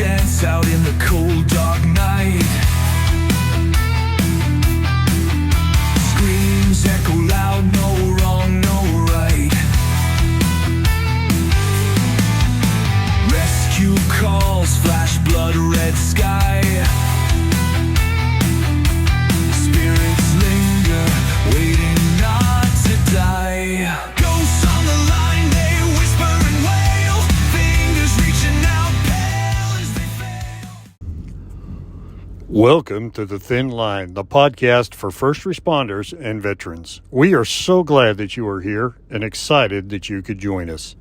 dance out in the cold dark night. Screams echo loud, no wrong, no right. Rescue calls flash blood red sky. Spirits linger, waiting not to die. Ghosts on the line, they whisper and wail. Fingers reaching out, pale as they fail. Welcome to The Thin Line, the podcast for first responders and veterans. We are so glad that you are here and excited that you could join us.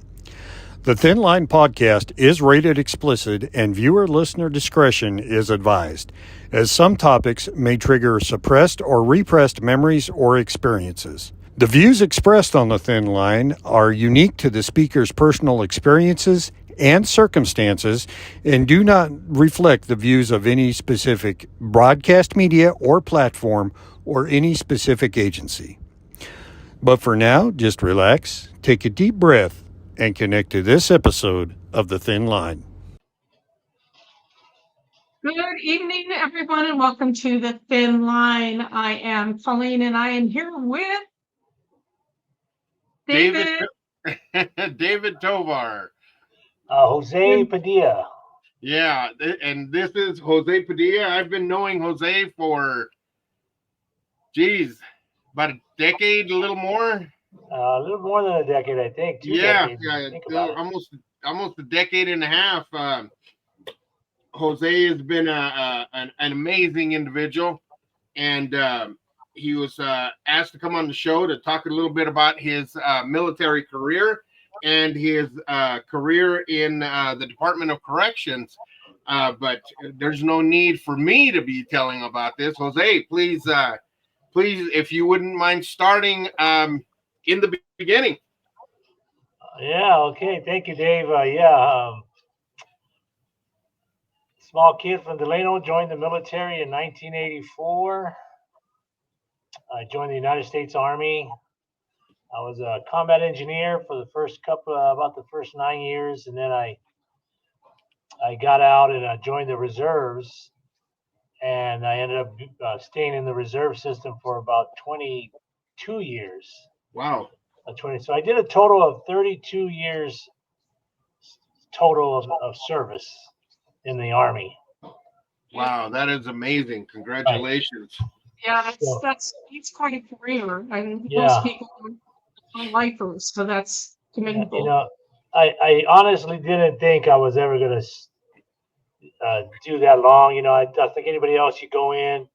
The Thin Line podcast is rated explicit and viewer-listener discretion is advised, as some topics may trigger suppressed or repressed memories or experiences. The views expressed on The Thin Line are unique to the speaker's personal experiences and circumstances and do not reflect the views of any specific broadcast media or platform or any specific agency. But for now, just relax, take a deep breath, and connect to this episode of The Thin Line. Good evening, everyone, and welcome to The Thin Line. I am Colleen, and I am here with David. David Tovar. Jose Padilla. Yeah, and this is Jose Padilla. I've been knowing Jose for, about a decade, a little more. A little more than a decade, I think. Almost a decade and a half. Jose has been an amazing individual, and he was asked to come on the show to talk a little bit about his military career and his career in the Department of Corrections. But there's no need for me to be telling about this. Jose, please, if you wouldn't mind starting in the beginning. Yeah, okay. Thank you, Dave. Small kid from Delano, joined the military in 1984. I joined the United States Army. I was a combat engineer for the first about the first 9 years, and then I got out and I joined the reserves, and I ended up staying in the reserve system for about 22 years. Wow. 20. So I did a total of 32 years total of service in the Army. Wow, that is amazing. Congratulations. Yeah, that's quite a career. I mean, Yeah. most people are lifers, so that's commendable. You know, I honestly didn't think I was ever going to do that long. You know, I think anybody else, you go in,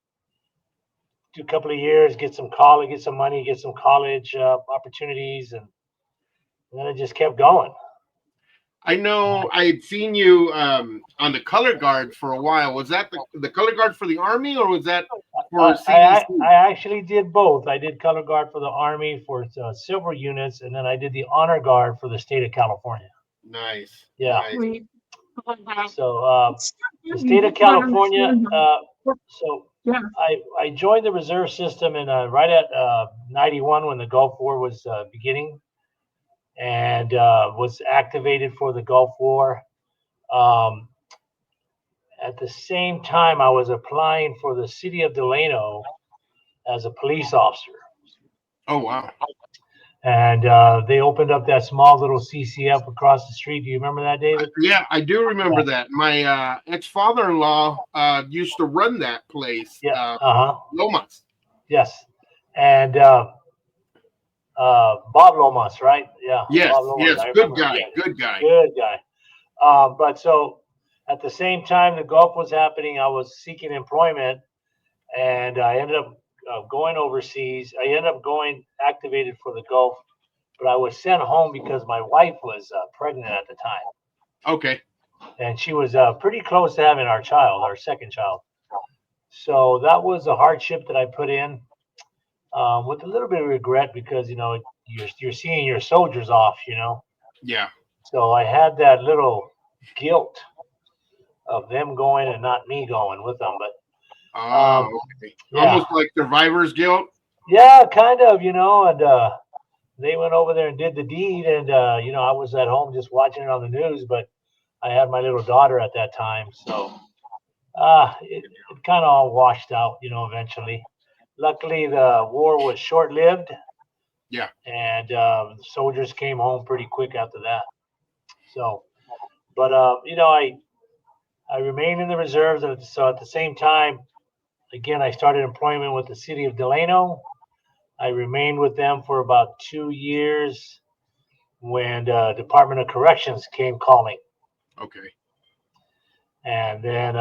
do a couple of years, get some college, get some money, get some college opportunities, and then it just kept going. I know I had seen you on the color guard for a while. Was that the color guard for the Army, or was that for CDC? I actually did both. I did color guard for the Army for silver units, and then I did the honor guard for the state of California. Nice. Yeah. Nice. So the state of California. Yeah. I joined the reserve system in right at 91 when the Gulf War was beginning, and was activated for the Gulf War. At the same time, I was applying for the city of Delano as a police officer. Oh, wow. And they opened up that small little CCF across the street. Do you remember that, David? Yeah, I do remember that. My ex-father-in-law used to run that place. Yeah. Lomas. Yes. And Bob Lomas, right? Yeah. Yes. Bob Lomas. Yes. Good guy. Good guy. But so at the same time the Gulf was happening, I was seeking employment, and I ended up going overseas. I ended up going activated for the Gulf, but I was sent home because my wife was pregnant at the time. Okay. And she was pretty close to having our second child. So that was a hardship that I put in with a little bit of regret, because, you know, you're seeing your soldiers off, you know. Yeah. So I had that little guilt of them going and not me going with them. But okay. Yeah. Almost like survivor's guilt. Yeah, kind of, you know, and they went over there and did the deed, and I was at home just watching it on the news, but I had my little daughter at that time, so it kind of all washed out, eventually. Luckily, the war was short-lived. Yeah. And soldiers came home pretty quick after that. So, but I remained in the reserves, and so at the same time, again, I started employment with the city of Delano. I remained with them for about 2 years when the Department of Corrections came calling. Okay. And then,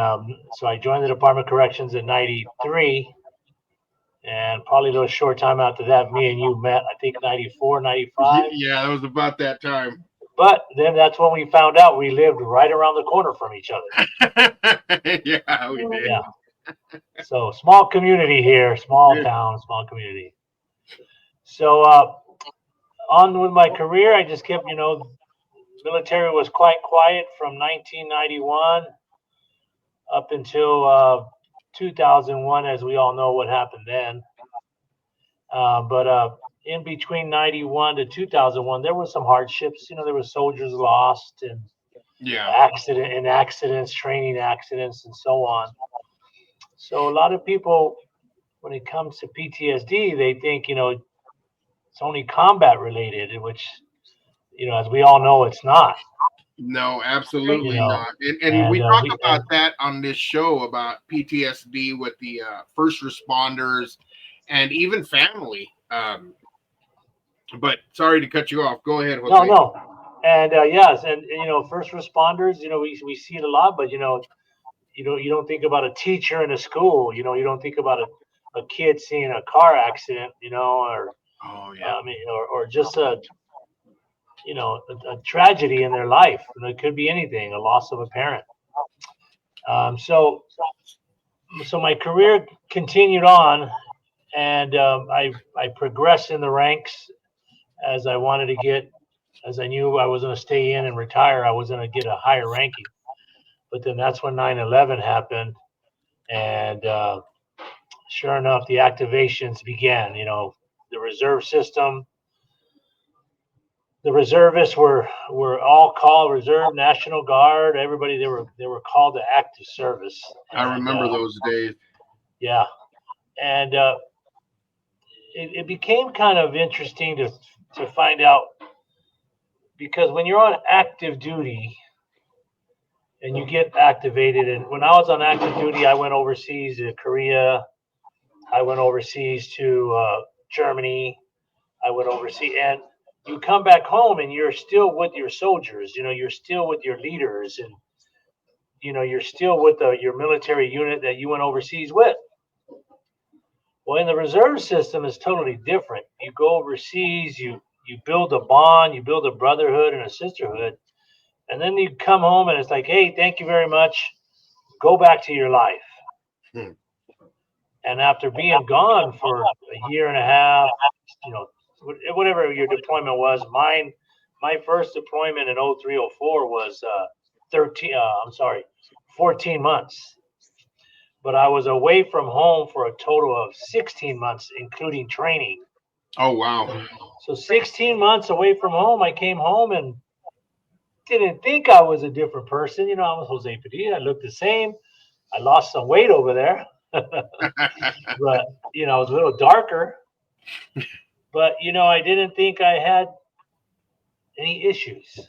so I joined the Department of Corrections in '93. And probably a little short time after that, me and you met, I think 94, 95. Yeah, that was about that time. But then that's when we found out we lived right around the corner from each other. Yeah, we did. Yeah. So small community here, small town, small community. So on with my career, I just kept, military was quite quiet from 1991 up until 2001, as we all know what happened then. But in between 91 to 2001, there was some hardships. There were soldiers lost and accidents, training accidents, and so on. So a lot of people, when it comes to PTSD, they think, it's only combat related, which, as we all know, it's not. No, absolutely not. And and we talk about that on this show about PTSD with the first responders and even family. But sorry to cut you off. Go ahead, Jose. No. And yes, and first responders, we see it a lot, but you don't think about a teacher in a school. You don't think about a kid seeing a car accident, or or just a tragedy in their life. It could be anything, a loss of a parent. So my career continued on, and I progressed in the ranks as I wanted to get, as I knew I was going to stay in and retire. I was going to get a higher ranking. But then that's when 9/11 happened, and sure enough, the activations began. The reserve system. The reservists were all called reserve, National Guard. Everybody they were called to active service. I remember those days. Yeah, and it became kind of interesting to find out, because when you're on active duty and you get activated, and when I was on active duty, I went overseas to Korea, I went overseas to Germany, I went overseas, and you come back home and you're still with your soldiers, you're still with your leaders, and you're still with your military unit that you went overseas with. Well, in the reserve system, it's totally different. You go overseas, you build a bond, you build a brotherhood and a sisterhood, and then you come home and it's like, hey, thank you very much, go back to your life. And after being gone for a year and a half, whatever your deployment was, my first deployment in 0304 was 14 months. But I was away from home for a total of 16 months, including training. Oh, wow. So 16 months away from home, I came home and didn't think I was a different person. I was Jose Padilla. I looked the same. I lost some weight over there. But, I was a little darker. But, I didn't think I had any issues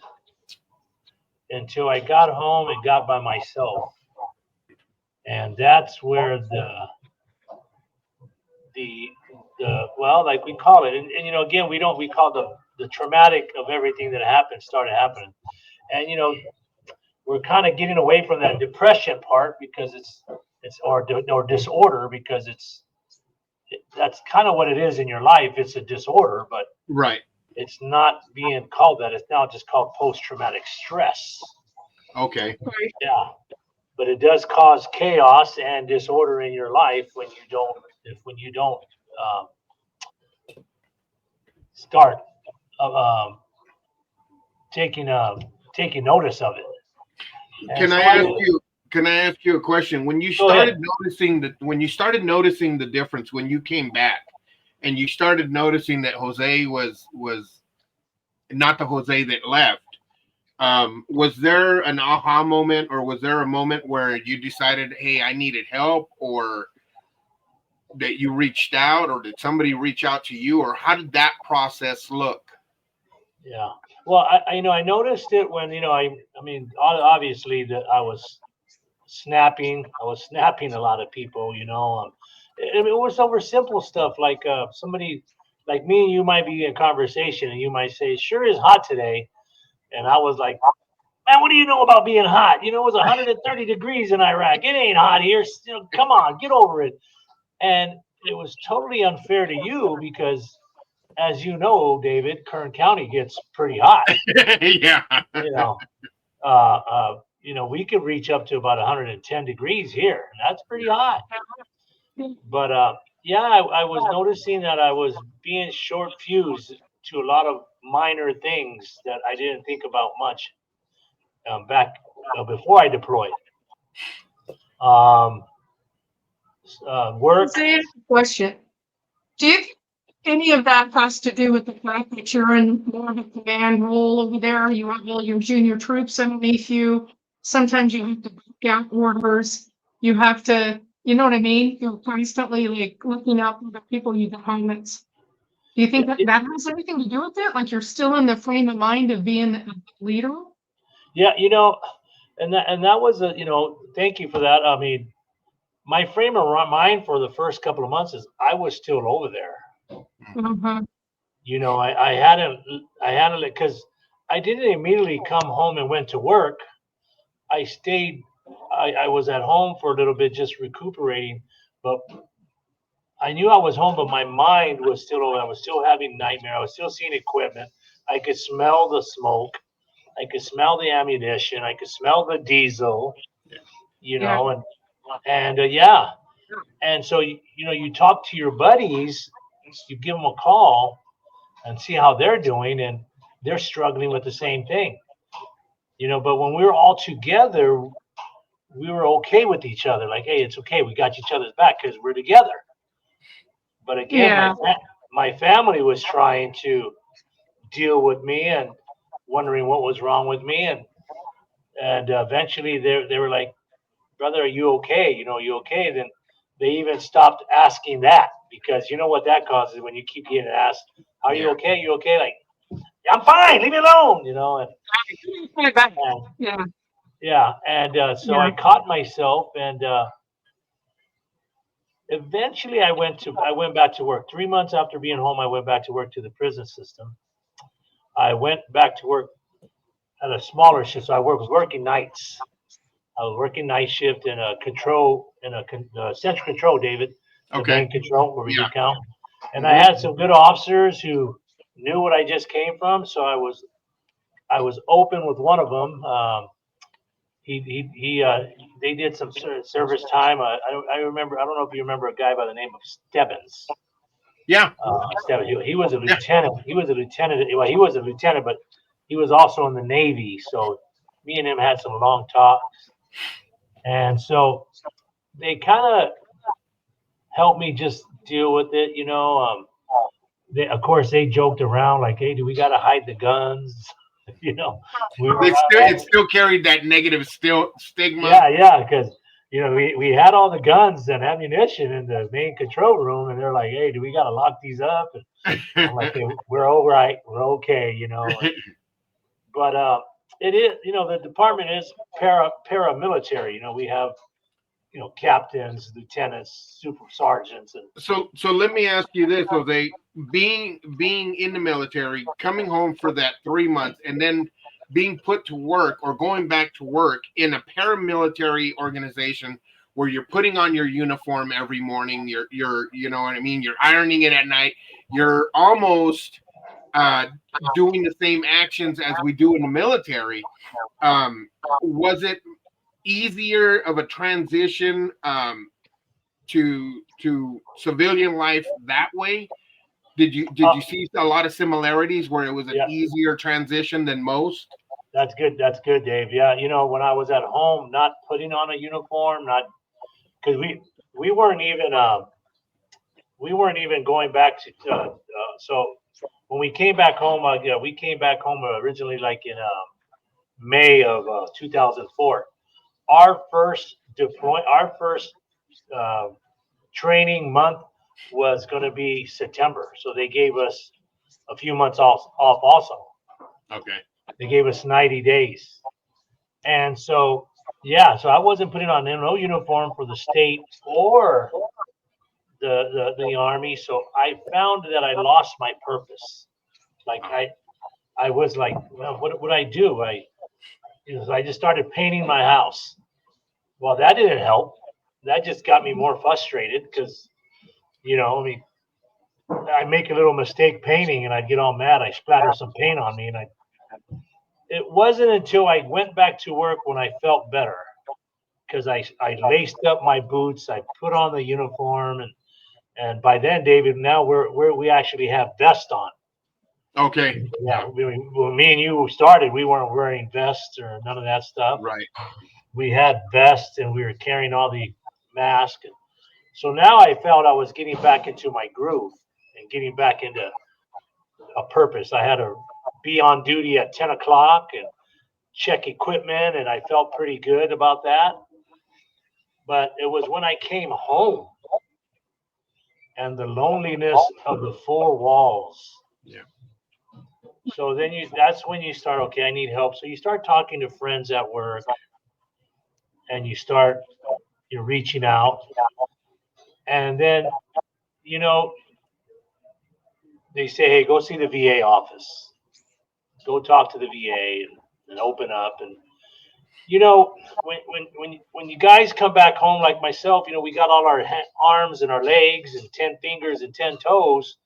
until I got home and got by myself. And that's where the like we call it, and again, we call the traumatic of everything that happened started happening. And we're kind of getting away from that depression part, because it's or disorder, because that's kind of what it is in your life. It's a disorder, but right, it's not being called that. It's now just called post-traumatic stress. Okay. Yeah. But it does cause chaos and disorder in your life when you don't start taking notice of it. And Can I ask you a question? When you started noticing the difference, when you came back and you started noticing that Jose was not the Jose that left, Was there an aha moment, or was there a moment where you decided, hey, I needed help, or that you reached out, or did somebody reach out to you, or how did that process look? Yeah. Well, I noticed it when, I mean, obviously that I was snapping. I was snapping a lot of people, it was over simple stuff like somebody like me and you might be in conversation and you might say, sure is hot today. And I was like, man, what do you know about being hot? It was 130 degrees in Iraq. It ain't hot here. Come on, get over it. And it was totally unfair to you because, as you know, David, Kern County gets pretty hot. Yeah. You know, we could reach up to about 110 degrees here, and that's pretty hot. But yeah, I was noticing that I was being short fused to a lot of minor things that I didn't think about much back before I deployed. Work. Say a question. Do you think any of that has to do with the fact that you're in more of a command role over there? You have all your junior troops underneath you. Sometimes you have to back out orders. You have to, you know what I mean? You're constantly like looking out for the people you deployments. Do you think that that has anything to do with it? Like you're still in the frame of mind of being a leader? Yeah, and that was thank you for that. I mean, my frame of mind for the first couple of months is I was still over there. Mm-hmm. I hadn't it because I didn't immediately come home and went to work. I stayed. I was at home for a little bit, just recuperating, but I knew I was home, but my mind was still over. I was still having nightmare. I was still seeing equipment. I could smell the smoke. I could smell the ammunition. I could smell the diesel. And yeah. And so you talk to your buddies, you give them a call, and see how they're doing, and they're struggling with the same thing. But when we were all together, we were okay with each other. Like, hey, it's okay. We got each other's back because we're together. But again, my family was trying to deal with me and wondering what was wrong with me, and eventually they were like, "Brother, are you okay? You okay?" Then they even stopped asking that because you know what that causes when you keep getting asked, "Are you okay? You okay?" Like, I'm fine. Leave me alone. So I caught myself, and eventually I went back to work. 3 months after being home, I went back to work to the prison system. I went back to work at a smaller shift. So I was working nights. I was working night shift in a central control, David, the main control where we do count. And I had some good officers who knew what I just came from. So I was open with one of them. They did some service time. I remember. I don't know if you remember a guy by the name of Stebbins. Yeah. Stebbins. He was a lieutenant. He was a lieutenant. Well, he was a lieutenant, but he was also in the Navy. So me and him had some long talks. And so they kind of helped me just deal with it. Of course, they joked around like, "Hey, do we got to hide the guns?" It still carried that negative stigma. Yeah, because we had all the guns and ammunition in the main control room, and they're like, "Hey, do we got to lock these up?" And I'm like, hey, "We're all right, we're okay," But it is, the department is paramilitary. We have captains, lieutenants, super sergeants, and so let me ask you this, Jose. Being in the military, coming home for that 3 months, and then being put to work or going back to work in a paramilitary organization where you're putting on your uniform every morning, you're you know what I mean, you're ironing it at night, you're almost doing the same actions as we do in the military. Was it easier of a transition to civilian life that way? Did you see a lot of similarities where it was an easier transition than most? That's good, Dave. Yeah, when I was at home, not putting on a uniform, not because we weren't even going back to so when we came back home, we came back home originally like in May of 2004. Our first training month was going to be September. So they gave us a few months off also. Okay. They gave us 90 days. And so, yeah, so I wasn't putting on no uniform for the state or the Army. So I found that I lost my purpose. Like I was like, well, what would I do? I just started painting my house. Well, that didn't help. That just got me more frustrated because, I mean, I make a little mistake painting and I'd get all mad. I splatter some paint on me, and it wasn't until I went back to work when I felt better, because I laced up my boots, I put on the uniform, and by then, David, now we actually have vests on. Okay. Yeah, when me and you started, we weren't wearing vests or none of that stuff. Right. We had vests and we were carrying all the masks. So now I felt I was getting back into my groove and getting back into a purpose. I had to be on duty at 10 o'clock and check equipment, and I felt pretty good about that. But it was when I came home and the loneliness of the four walls. Yeah. So then that's when you start, okay, I need help. So you start talking to friends at work, and you're reaching out. And then, they say, hey, go see the VA office. Go talk to the VA and open up. And, when you guys come back home like myself, we got all our arms and our legs and 10 fingers and 10 toes.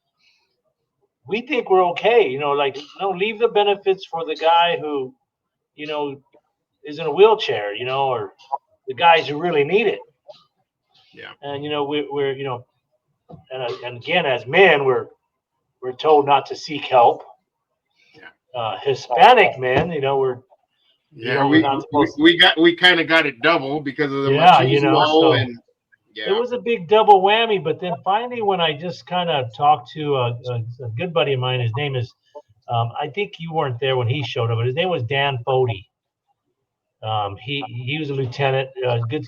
We think we're okay, leave the benefits for the guy who, is in a wheelchair, or the guys who really need it. Yeah. And, we're and again, as men, we're told not to seek help. Yeah. Hispanic men, we're we kind of got it double because of the machismo, so and it was a big double whammy. But then finally, when I just kind of talked to a good buddy of mine, his name is, I think you weren't there when he showed up, but his name was Dan Fody. He was a lieutenant,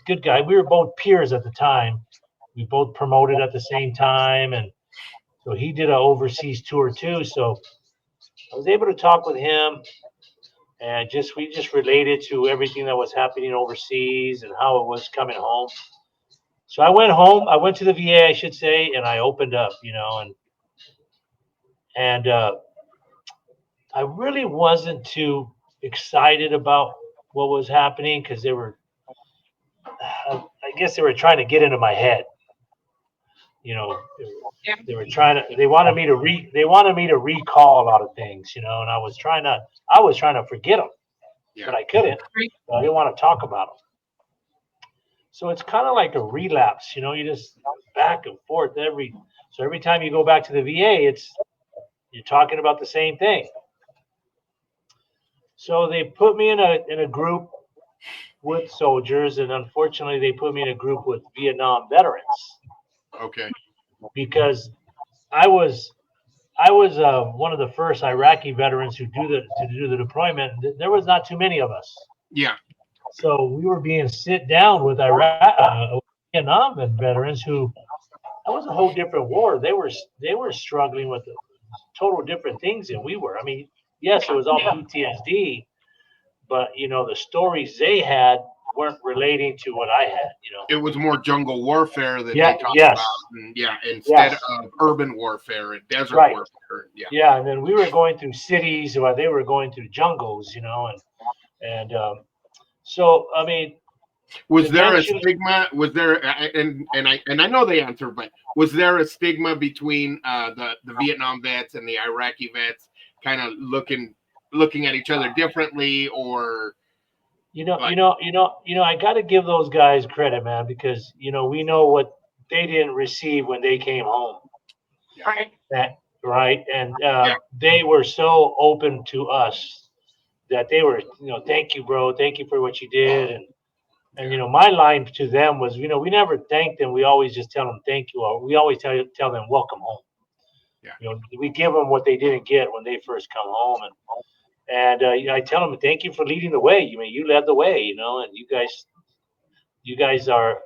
good guy. We were both peers at the time. We both promoted at the same time, and so he did an overseas tour too. So I was able to talk with him, and we just related to everything that was happening overseas and how it was coming home. So I went home. I went to the VA, I should say, and I opened up, and I really wasn't too excited about what was happening, because I guess they were trying to get into my head. They wanted me to recall a lot of things, and I was trying to forget them, but I couldn't. I didn't want to talk about them. So it's kind of like a relapse, you just back and forth every time you go back to the VA, you're talking about the same thing. So they put me in a group with soldiers, and unfortunately they put me in a group with Vietnam veterans. Okay. Because I was one of the first Iraqi veterans to do the deployment. There was not too many of us. Yeah. So we were being sit down with Vietnam veterans who, that was a whole different war. They were struggling with total different things than we were. I mean, yes, it was all PTSD, but the stories they had weren't relating to what I had. It was more jungle warfare that they talked about, instead of urban warfare and desert warfare. Yeah, and then we were going through cities while they were going through jungles, and so I mean, was there a stigma? Was there, and I know the answer, but was there a stigma between the Vietnam vets and the Iraqi vets, kind of looking at each other differently, or? I got to give those guys credit, man, because we know what they didn't receive when they came home. Right, and they were so open to us that they were, thank you, bro, thank you for what you did, and my line to them was, we never thank them. We always just tell them thank you, or we always tell them welcome home. Yeah. We give them what they didn't get when they first come home, And I tell them, thank you for leading the way. You led the way, and you guys are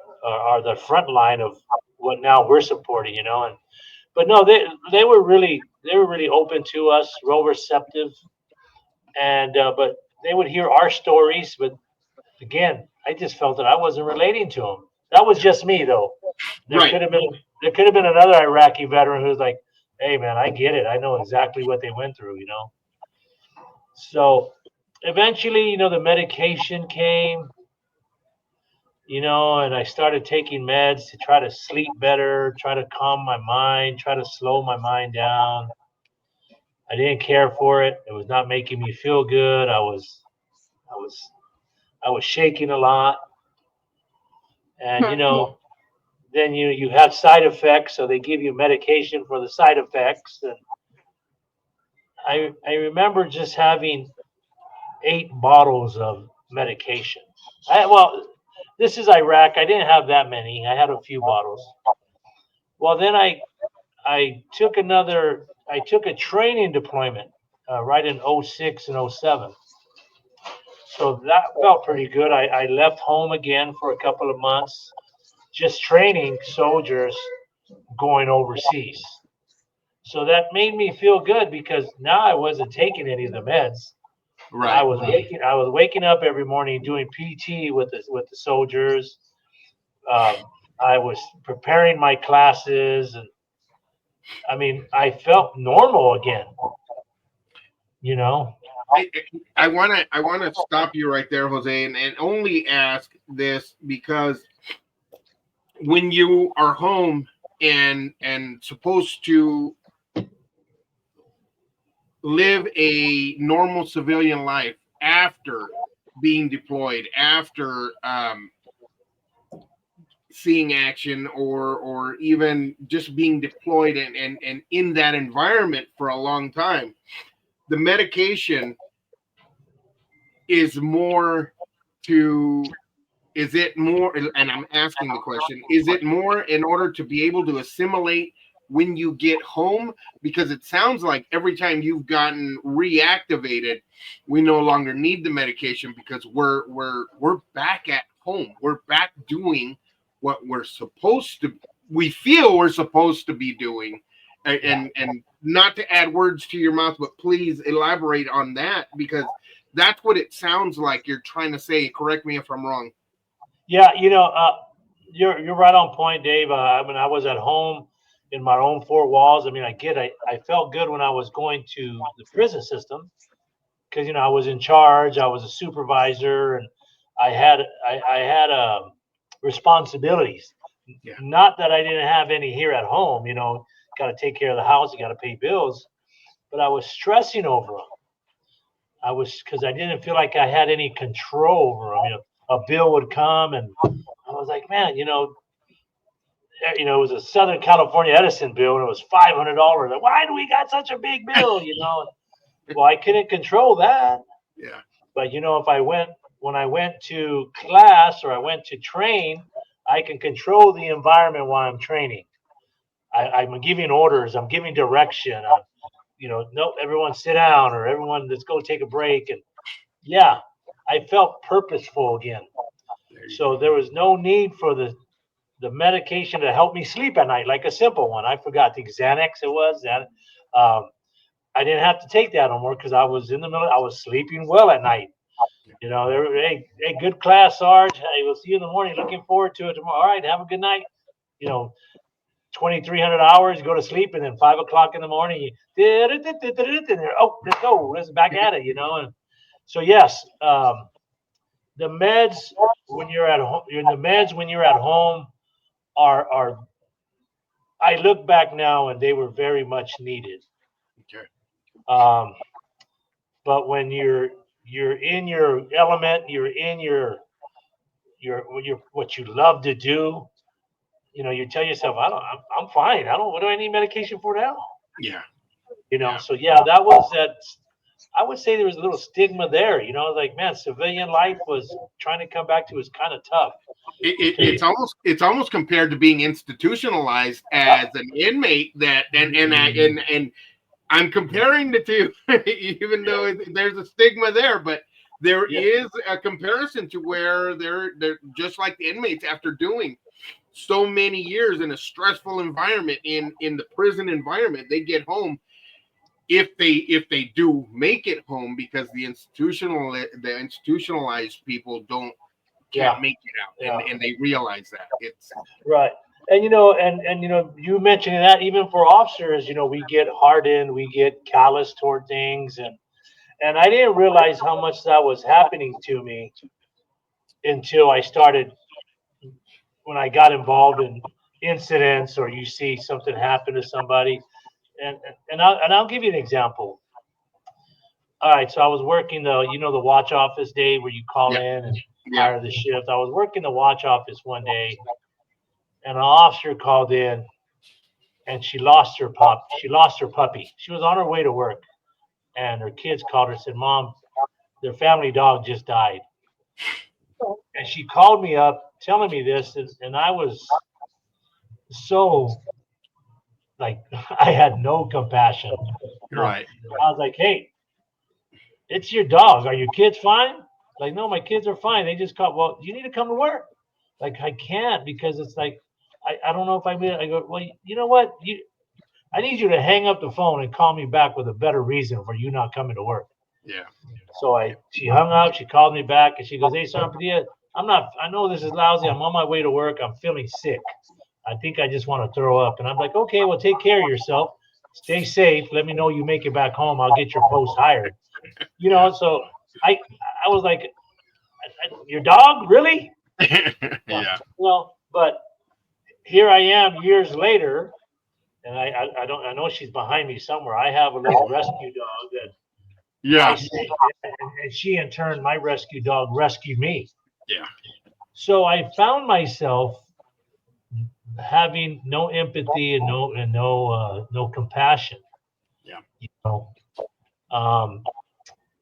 the front line of what now we're supporting, And but no, they were really open to us, real receptive, and but they would hear our stories. But again, I just felt that I wasn't relating to them. That was just me, though. There Right. could have been another Iraqi veteran who was like, "Hey, man, I get it. I know exactly what they went through," So eventually, the medication came, and I started taking meds to try to sleep better, try to calm my mind, try to slow my mind down. I didn't care for it. It was not making me feel good. I was, I was shaking a lot, and then you have side effects, so they give you medication for the side effects. And I remember just having 8 bottles of medication. Well, this is Iraq. I didn't have that many. I had a few bottles. Well, then I took a training deployment right in 06 and 07. So that felt pretty good. I left home again for a couple of months, just training soldiers going overseas. So that made me feel good because now I wasn't taking any of the meds. Right. I was waking up every morning doing PT with the soldiers. I was preparing my classes, and I mean, I felt normal again. I want to stop you right there, Jose, and only ask this because when you are home and supposed to live a normal civilian life after being deployed, after seeing action, or even just being deployed and in that environment for a long time, the medication is more is it more, and I'm asking the question, is it more in order to be able to assimilate when you get home? Because it sounds like every time you've gotten reactivated, we no longer need the medication because we're back at home. We're back doing what we feel we're supposed to be doing. And not to add words to your mouth, but please elaborate on that, because that's what it sounds like you're trying to say. Correct me if I'm wrong. Yeah, you're right on point, Dave. I mean, I was at home in my own 4 walls. I mean, I felt good when I was going to the prison system because I was in charge. I was a supervisor, and I had responsibilities. Yeah. Not that I didn't have any here at home. Got to take care of the house. You got to pay bills, but I was stressing over them. Because I didn't feel like I had any control over them. A bill would come, and I was like, man, it was a Southern California Edison bill, and it was $500. Like, why do we got such a big bill? Well, I couldn't control that. Yeah. But when I went to class or I went to train, I can control the environment while I'm training. I'm giving orders. I'm giving direction. No, everyone sit down, or everyone, let's go take a break. And yeah, I felt purposeful again. So there was no need for the medication to help me sleep at night, like a simple one. I forgot the Xanax. It was that. I didn't have to take that no more because I was in the middle. I was sleeping well at night. Hey, good class, Sarge. Hey, we'll see you in the morning. Looking forward to it tomorrow. All right, have a good night. 2,300 hours, go to sleep, and then 5 o'clock in the morning, let's go, let's back at it, And so yes, the meds when you're at home, are I look back now and they were very much needed. Okay. But when you're in your element, you're in your what you love to do. You tell yourself, I'm fine. What do I need medication for now? Yeah. So yeah, that was that. I would say there was a little stigma there. Like, man, civilian life was trying to come back to was kind of tough. It's almost compared to being institutionalized as an inmate, that and I'm comparing the two, even though there's a stigma there, but there is a comparison to where they're just like the inmates after doing so many years in a stressful environment in the prison environment, they get home if they do make it home, because the institutionalized people can't make it out, and they realize that it's right. And you mentioning that even for officers, we get hardened, we get callous toward things, and I didn't realize how much that was happening to me until when I got involved in incidents, or you see something happen to somebody. And I'll give you an example. All right, so I was working the watch office day where you call in and hire the shift. I was working the watch office one day, and an officer called in, and she lost her puppy. She was on her way to work, and her kids called her and said, "Mom, their family dog just died." And she called me up telling me this, and I was so like I had no compassion. right. I was like, "Hey, it's your dog. Are your kids fine?" Like, "No, my kids are fine. They just called." "Well, you need to come to work." Like, "I can't, because it's like I don't know if I go, "Well, you know what? I need you to hang up the phone and call me back with a better reason for you not coming to work." Yeah. So she hung up, she called me back, and she goes, "Hey, San Padilla, I know this is lousy. I'm on my way to work. I'm feeling sick. I think I just want to throw up." And I'm like, "Okay, well, take care of yourself. Stay safe. Let me know you make it back home. I'll get your post hired." So I was like, "Your dog, really?" Yeah. Well, but here I am years later, and I know she's behind me somewhere. I have a little rescue dog that I Yeah. saved, and she in turn, my rescue dog, rescued me. Yeah. So I found myself having no empathy and no compassion. Yeah. Um,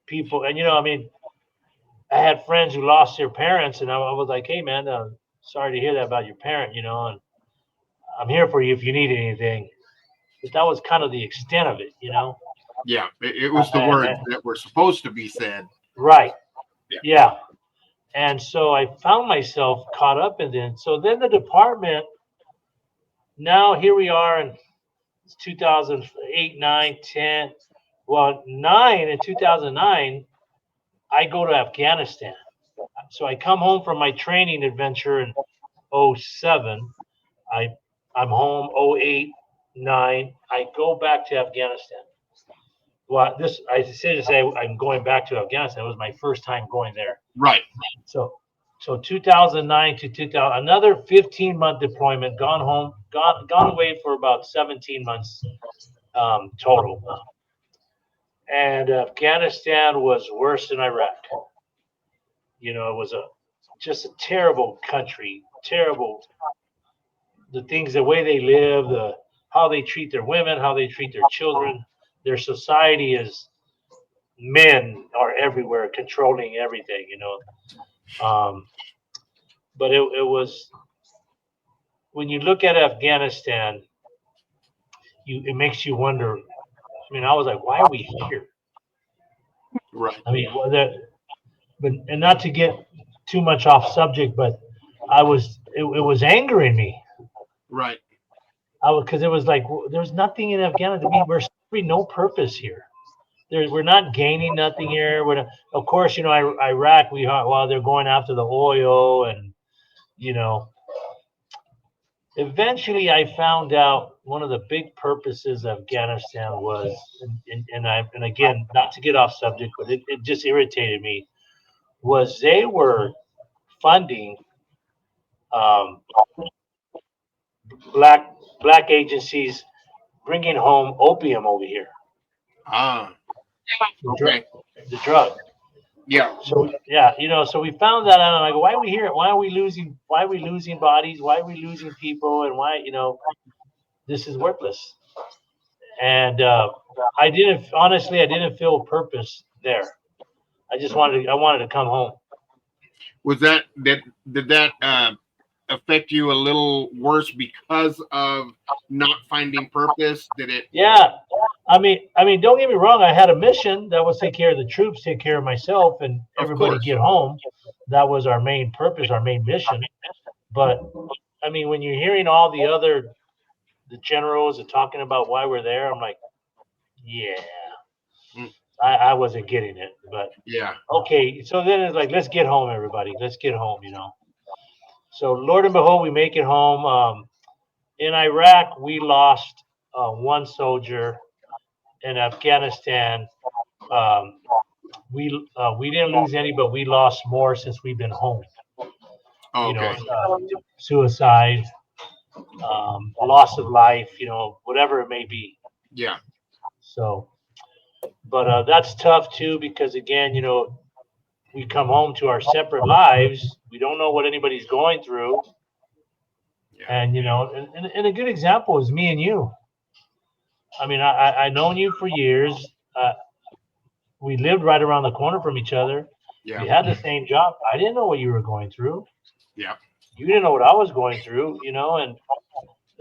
People, and I mean, I had friends who lost their parents, and I was like, "Hey, man, sorry to hear that about your parent, and I'm here for you if you need anything." But that was kind of the extent of it. Yeah. It was the words that were supposed to be said. Right. Yeah. Yeah. And so I found myself caught up in it. So then the department, now here we are in 2008, 9, 10. Well, 9 in 2009, I go to Afghanistan. So I come home from my training adventure in 07. I'm home 08, 9. I go back to Afghanistan. Well, I said to say I'm going back to Afghanistan. It was my first time going there. Right. So 2009 to 2000, another 15-month deployment. Gone home, gone away for about 17 months total. And Afghanistan was worse than Iraq. It was just a terrible country. Terrible. The way they live, how they treat their women, how they treat their children. Their society is, men are everywhere, controlling everything. But it was, when you look at Afghanistan, it makes you wonder. I mean, I was like, why are we here? Right. I mean, and not to get too much off subject, but it was angering me. Right. Because it was like, there's nothing in Afghanistan. We're serving no purpose here. We're not gaining nothing here. Of course, Iraq, while they're going after the oil, and eventually I found out one of the big purposes of Afghanistan was, and again, not to get off subject, but it just irritated me, was they were funding black agencies bringing home opium over here. Ah. Okay. The drug. Yeah. So so we found that out, and I go, why are we here? Why are we losing bodies? Why are we losing people? And why, this is worthless. And I didn't feel a purpose there. I wanted to come home. Was that did that affect you a little worse because of not finding purpose? Did it? Yeah. Don't get me wrong. I had a mission that was take care of the troops, take care of myself, and Of everybody course. get home. That was our main purpose, our main mission. But when you're hearing all the generals are talking about why we're there, I'm like, yeah, Mm. I wasn't getting it. But Yeah. okay, so then it's like, let's get home, everybody. Let's get home. So Lord and behold, we make it home. In Iraq, we lost one soldier. In Afghanistan, um, we didn't lose any, but we lost more since we've been home. Oh, okay. Suicide, loss of life, whatever it may be. Yeah. So, but that's tough too because again, we come home to our separate lives. We don't know what anybody's going through, Yeah. and and a good example is me and you. I known you for years. We lived right around the corner from each other. Yeah. We had the same job. I didn't know what you were going through. Yeah. You didn't know what I was going through, and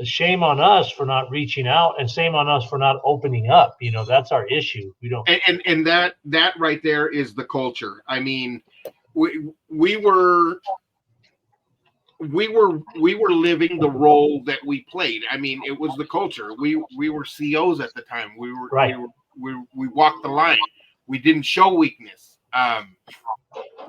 shame on us for not reaching out and shame on us for not opening up. That's our issue. We don't. And that right there is the culture. I mean, we were living the role that we played. I mean, it was the culture. We were COs at the time. Right. We walked the line. We didn't show weakness.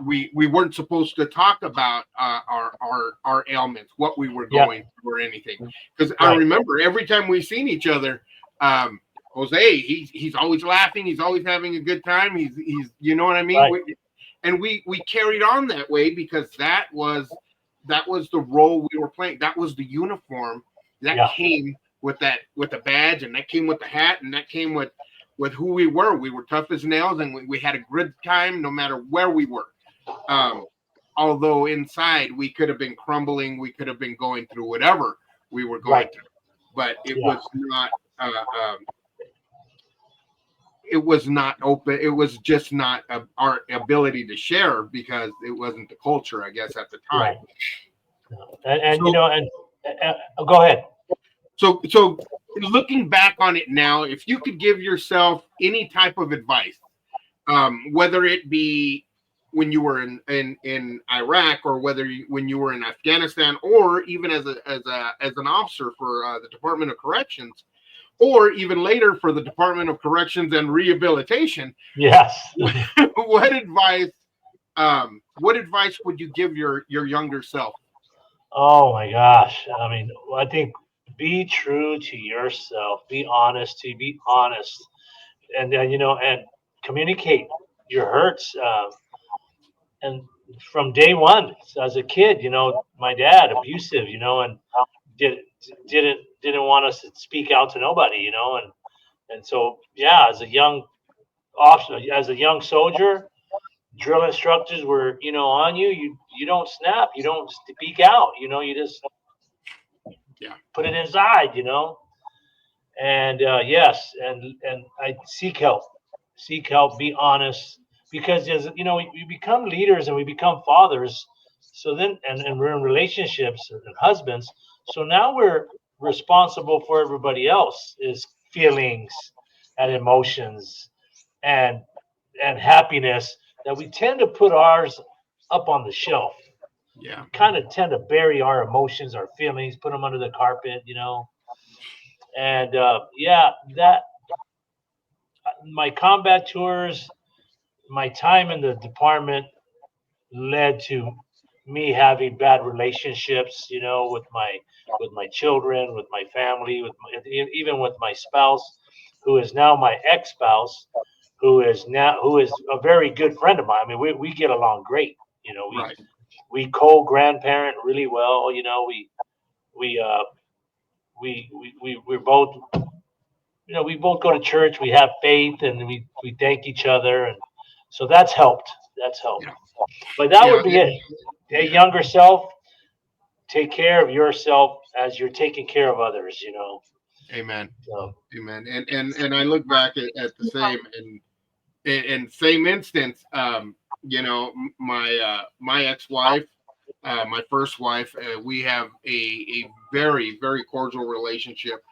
We weren't supposed to talk about our ailments, what we were going through or anything. Because I remember every time we seen each other, Jose, he's always laughing, he's always having a good time. He's you know what I mean? Right. We carried on that way because that was the role we were playing. That was the uniform that came with the badge, and that came with the hat, and that came with who we were. We were tough as nails, and we had a good time no matter where we were. Although inside we could have been crumbling, we could have been going through whatever we were going through, but it was not. It was not open. It was just not our ability to share because it wasn't the culture, I guess, at the time. Right. And go ahead. So looking back on it now, if you could give yourself any type of advice, whether it be when you were in Iraq or when you were in Afghanistan, or even as an officer for the Department of Corrections, or even later for the Department of Corrections and Rehabilitation. Yes. What advice would you give your younger self? Oh my gosh. I think be true to yourself. Be honest. And then and communicate your hurts. And from day one, as a kid, my dad abusive, and didn't want us to speak out to nobody, and so as a young officer, as a young soldier, drill instructors were on you. You don't snap, you don't speak out, you just put it inside, and yes, and I seek help, be honest, because as we become leaders and we become fathers, so then and we're in relationships and husbands, so now we're responsible for everybody else's feelings and emotions and happiness, that we tend to put ours up on the shelf. Yeah. Kind of tend to bury our emotions, our feelings, put them under the carpet, and that my combat tours, my time in the department led to me having bad relationships, with my children, with my family, even with my spouse, who is now my ex-spouse, who is a very good friend of mine. I mean, we get along great. We co-grandparent really well. We're both, we both go to church. We have faith, and we thank each other, and so that's helped. Yeah. But that would be it. A younger self, take care of yourself as you're taking care of others. Amen. So, Amen. And I look back at the same and same instance. My ex-wife, my first wife, we have a very, very cordial relationship.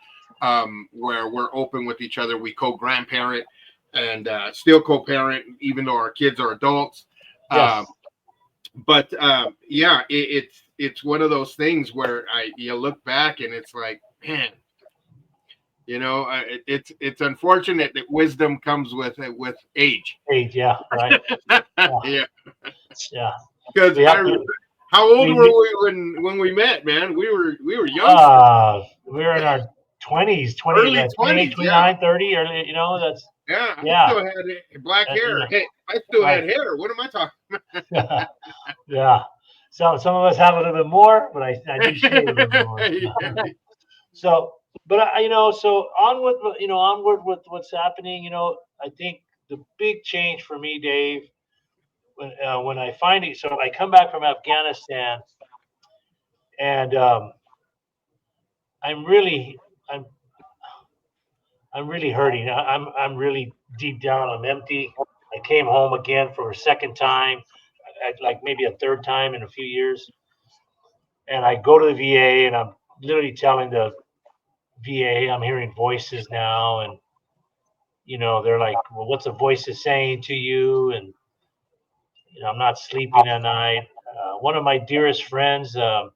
where we're open with each other. We co-grandparent and still co-parent, even though our kids are adults. Yes. But yeah, it's one of those things where you look back and it's like, man, you know, it's unfortunate that wisdom comes with age. Age, yeah, right. Yeah, Yeah. because how old we- were we when we met, man? We were young. We were in our 20s, Early 28, 20s, 29, 30, or, you know, that's, Yeah, I yeah. still had black hair. Yeah. Hey, I still Right. had hair. What am I talking yeah. Yeah. So some of us have a little bit more, but I do shave a little bit more. about? So, but you know, so onward with what's happening. You know, I think the big change for me, Dave, when I finally, so I come back from Afghanistan, and I'm really, I'm really hurting. I'm really deep down. I'm empty. I came home again for a second time, like maybe a third time in a few years, and I go to the VA, and I'm literally telling the VA, I'm hearing voices now, and you know, they're like, well, what's the voices saying to you? And you know, I'm not sleeping at night. One of my dearest friends, I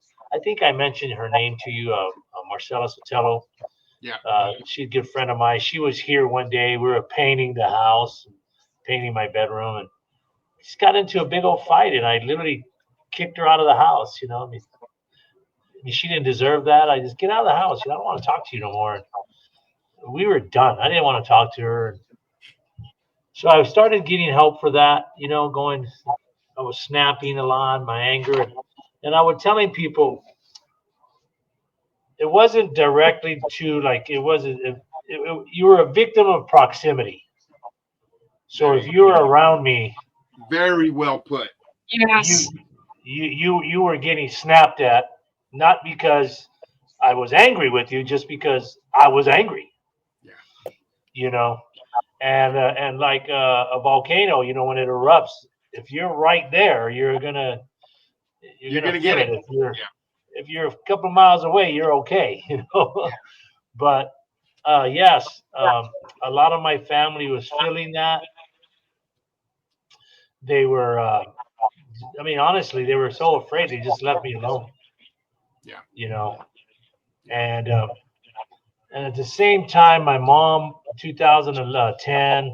think I mentioned her name to you, Marcella Sotelo. Yeah. She's a good friend of mine. She was here one day. We were painting the house, painting my bedroom, and she got into a big old fight, and I literally kicked her out of the house. You know, I mean, she didn't deserve that. I just get out of the house. You know, I don't want to talk to you no more. We were done. I didn't want to talk to her. So I started getting help for that, you know, I was snapping a lot, my anger. And I was telling people it wasn't directly to like, you were a victim of proximity. So if you were around me, Very well put. Yes. you were getting snapped at, not because I was angry with you, just because I was angry. Yeah. You know, and like a volcano, you know, when it erupts, if you're right there, you're gonna Gonna feel get it. it. If you're a couple of miles away, you're okay, you know. But yes, a lot of my family was feeling that. They were, I mean, honestly, they were so afraid they just left me alone. Yeah. You know, and at the same time, my mom, 2010,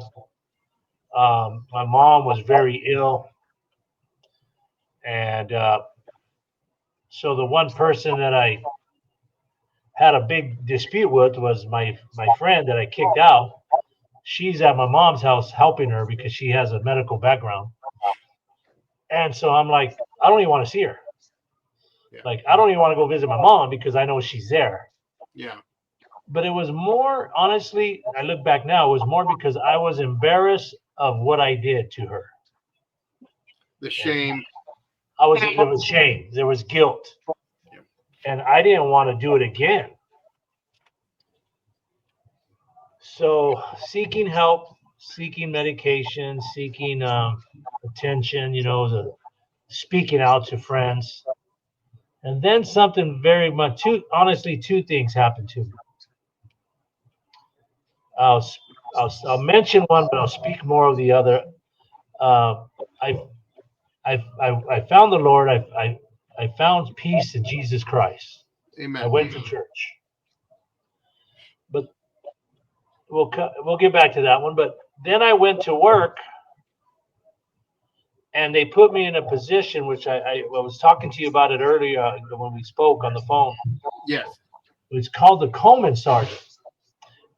my mom was very ill, and so the one person that I had a big dispute with was my friend that I kicked out. She's at my mom's house helping her because she has a medical background. And so I'm like, I don't even want to see her. Yeah. Like, I don't even want to go visit my mom because I know she's there. Yeah. But it was more, honestly, I look back now, it was more because I was embarrassed of what I did to her. The shame. There was shame, there was guilt. Yeah. And I didn't want to do it again. So seeking help, seeking medication, seeking attention, you know, speaking out to friends. And then something very much, honestly, two things happened to me. I'll mention one, but I'll speak more of the other. Uh, I, I found the Lord. I found peace in Jesus Christ. Amen. I went to church. But we'll get back to that one. But then I went to work, and they put me in a position which I was talking to you about it earlier when we spoke on the phone. Yes. It's called the Coleman Sergeant,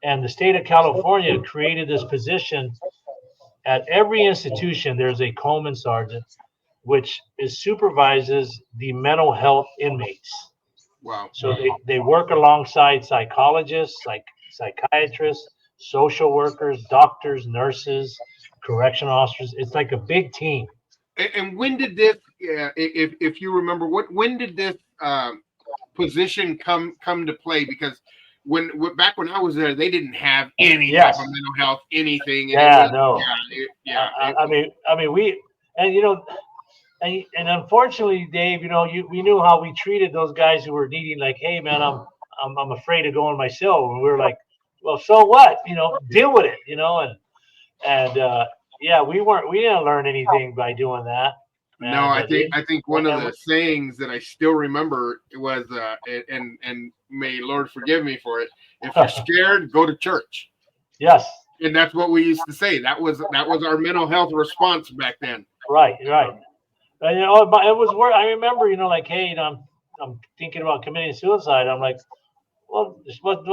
and the state of California created this position. At every institution, there's a Coleman Sergeant, which supervises the mental health inmates. Wow. So they work alongside psychologists, psychiatrists, social workers, doctors, nurses, correction officers. It's like a big team. And when did this? If you remember, when did this position come to play? Because back when I was there, they didn't have any type of mental health anything. Yeah, no. Yeah. I mean, we and you know. And unfortunately, Dave, you know, we knew how we treated those guys who were needing, like, hey, man, I'm afraid to go in my cell. And we were like, well, so what? Deal with it. And yeah, we didn't learn anything by doing that. No, And I think one of the sayings that I still remember was, and may Lord forgive me for it. If you're scared, go to church. yes, And that's what we used to say. That was our mental health response back then. right. And it was work. I remember, like, hey, I'm thinking about committing suicide. I'm like, well,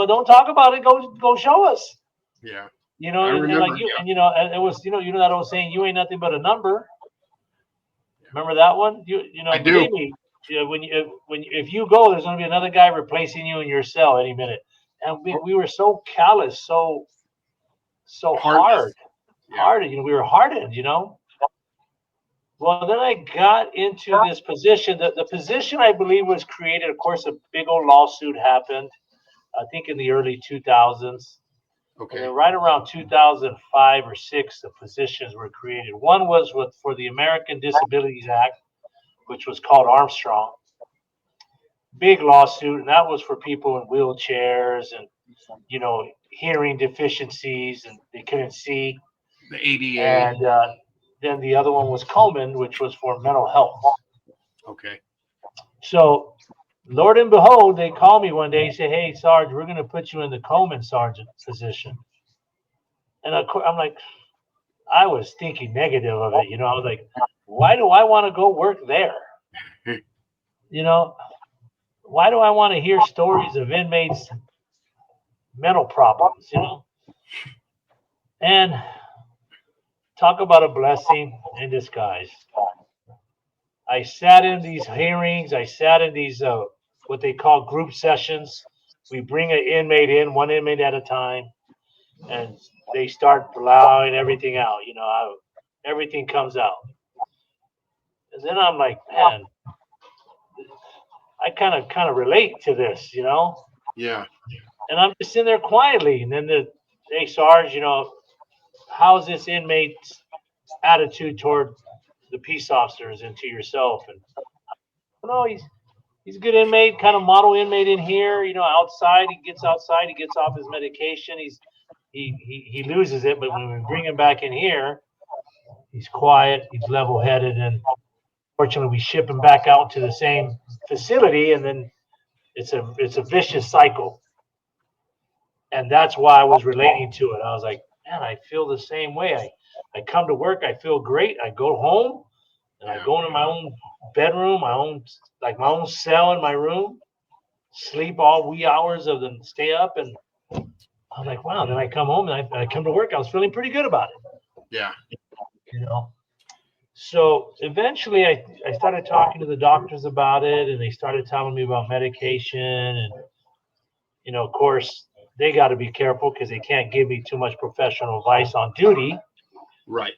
don't talk about it. Go show us. Yeah, I remember. and like you, and and it was, that old saying, you ain't nothing but a number. Remember that one? I do. Believe me, if you go, there's going to be another guy replacing you in your cell any minute. And we were so callous, so hard. Yeah. We were hardened. Well, then I got into this position. The position, I believe, was created. Of course, a big old lawsuit happened, I think in the early 2000s. Okay. And then right around 2005 or 6, the positions were created. One was for the American Disabilities Act, which was called Armstrong. Big lawsuit, and that was for people in wheelchairs and, hearing deficiencies, and they couldn't see. The ADA. And then the other one was Coleman, which was for mental health. Okay. So, Lord and behold, they call me one day and say, hey, Sarge, we're going to put you in the Coleman sergeant position. And I'm like, I was thinking negative of it. I was like, why do I want to go work there? Why do I want to hear stories of inmates' mental problems, And talk about a blessing in disguise. I sat in these hearings. I sat in these what they call group sessions. We bring an inmate in, one inmate at a time, and they start plowing everything out. Everything comes out. And then I'm like, man, I kind of relate to this, Yeah. And I'm just in there quietly. And then hey, Sarge, how's this inmate's attitude toward the peace officers and to yourself? And he's a good inmate, kind of model inmate in here. Outside, he gets outside, he gets off his medication. He loses it, but when we bring him back in here, he's quiet, he's level-headed, and fortunately, we ship him back out to the same facility, and then it's a vicious cycle. And that's why I was relating to it. I was like, man, I feel the same way. I come to work, I feel great. I go home, and I go into my own bedroom, my own cell in my room, sleep all wee hours of the stay up, and I'm like, wow. Then I come home and I come to work. I was feeling pretty good about it. Yeah. So eventually I started talking to the doctors about it, and they started telling me about medication. And, of course, they got to be careful because they can't give me too much professional advice on duty. Right.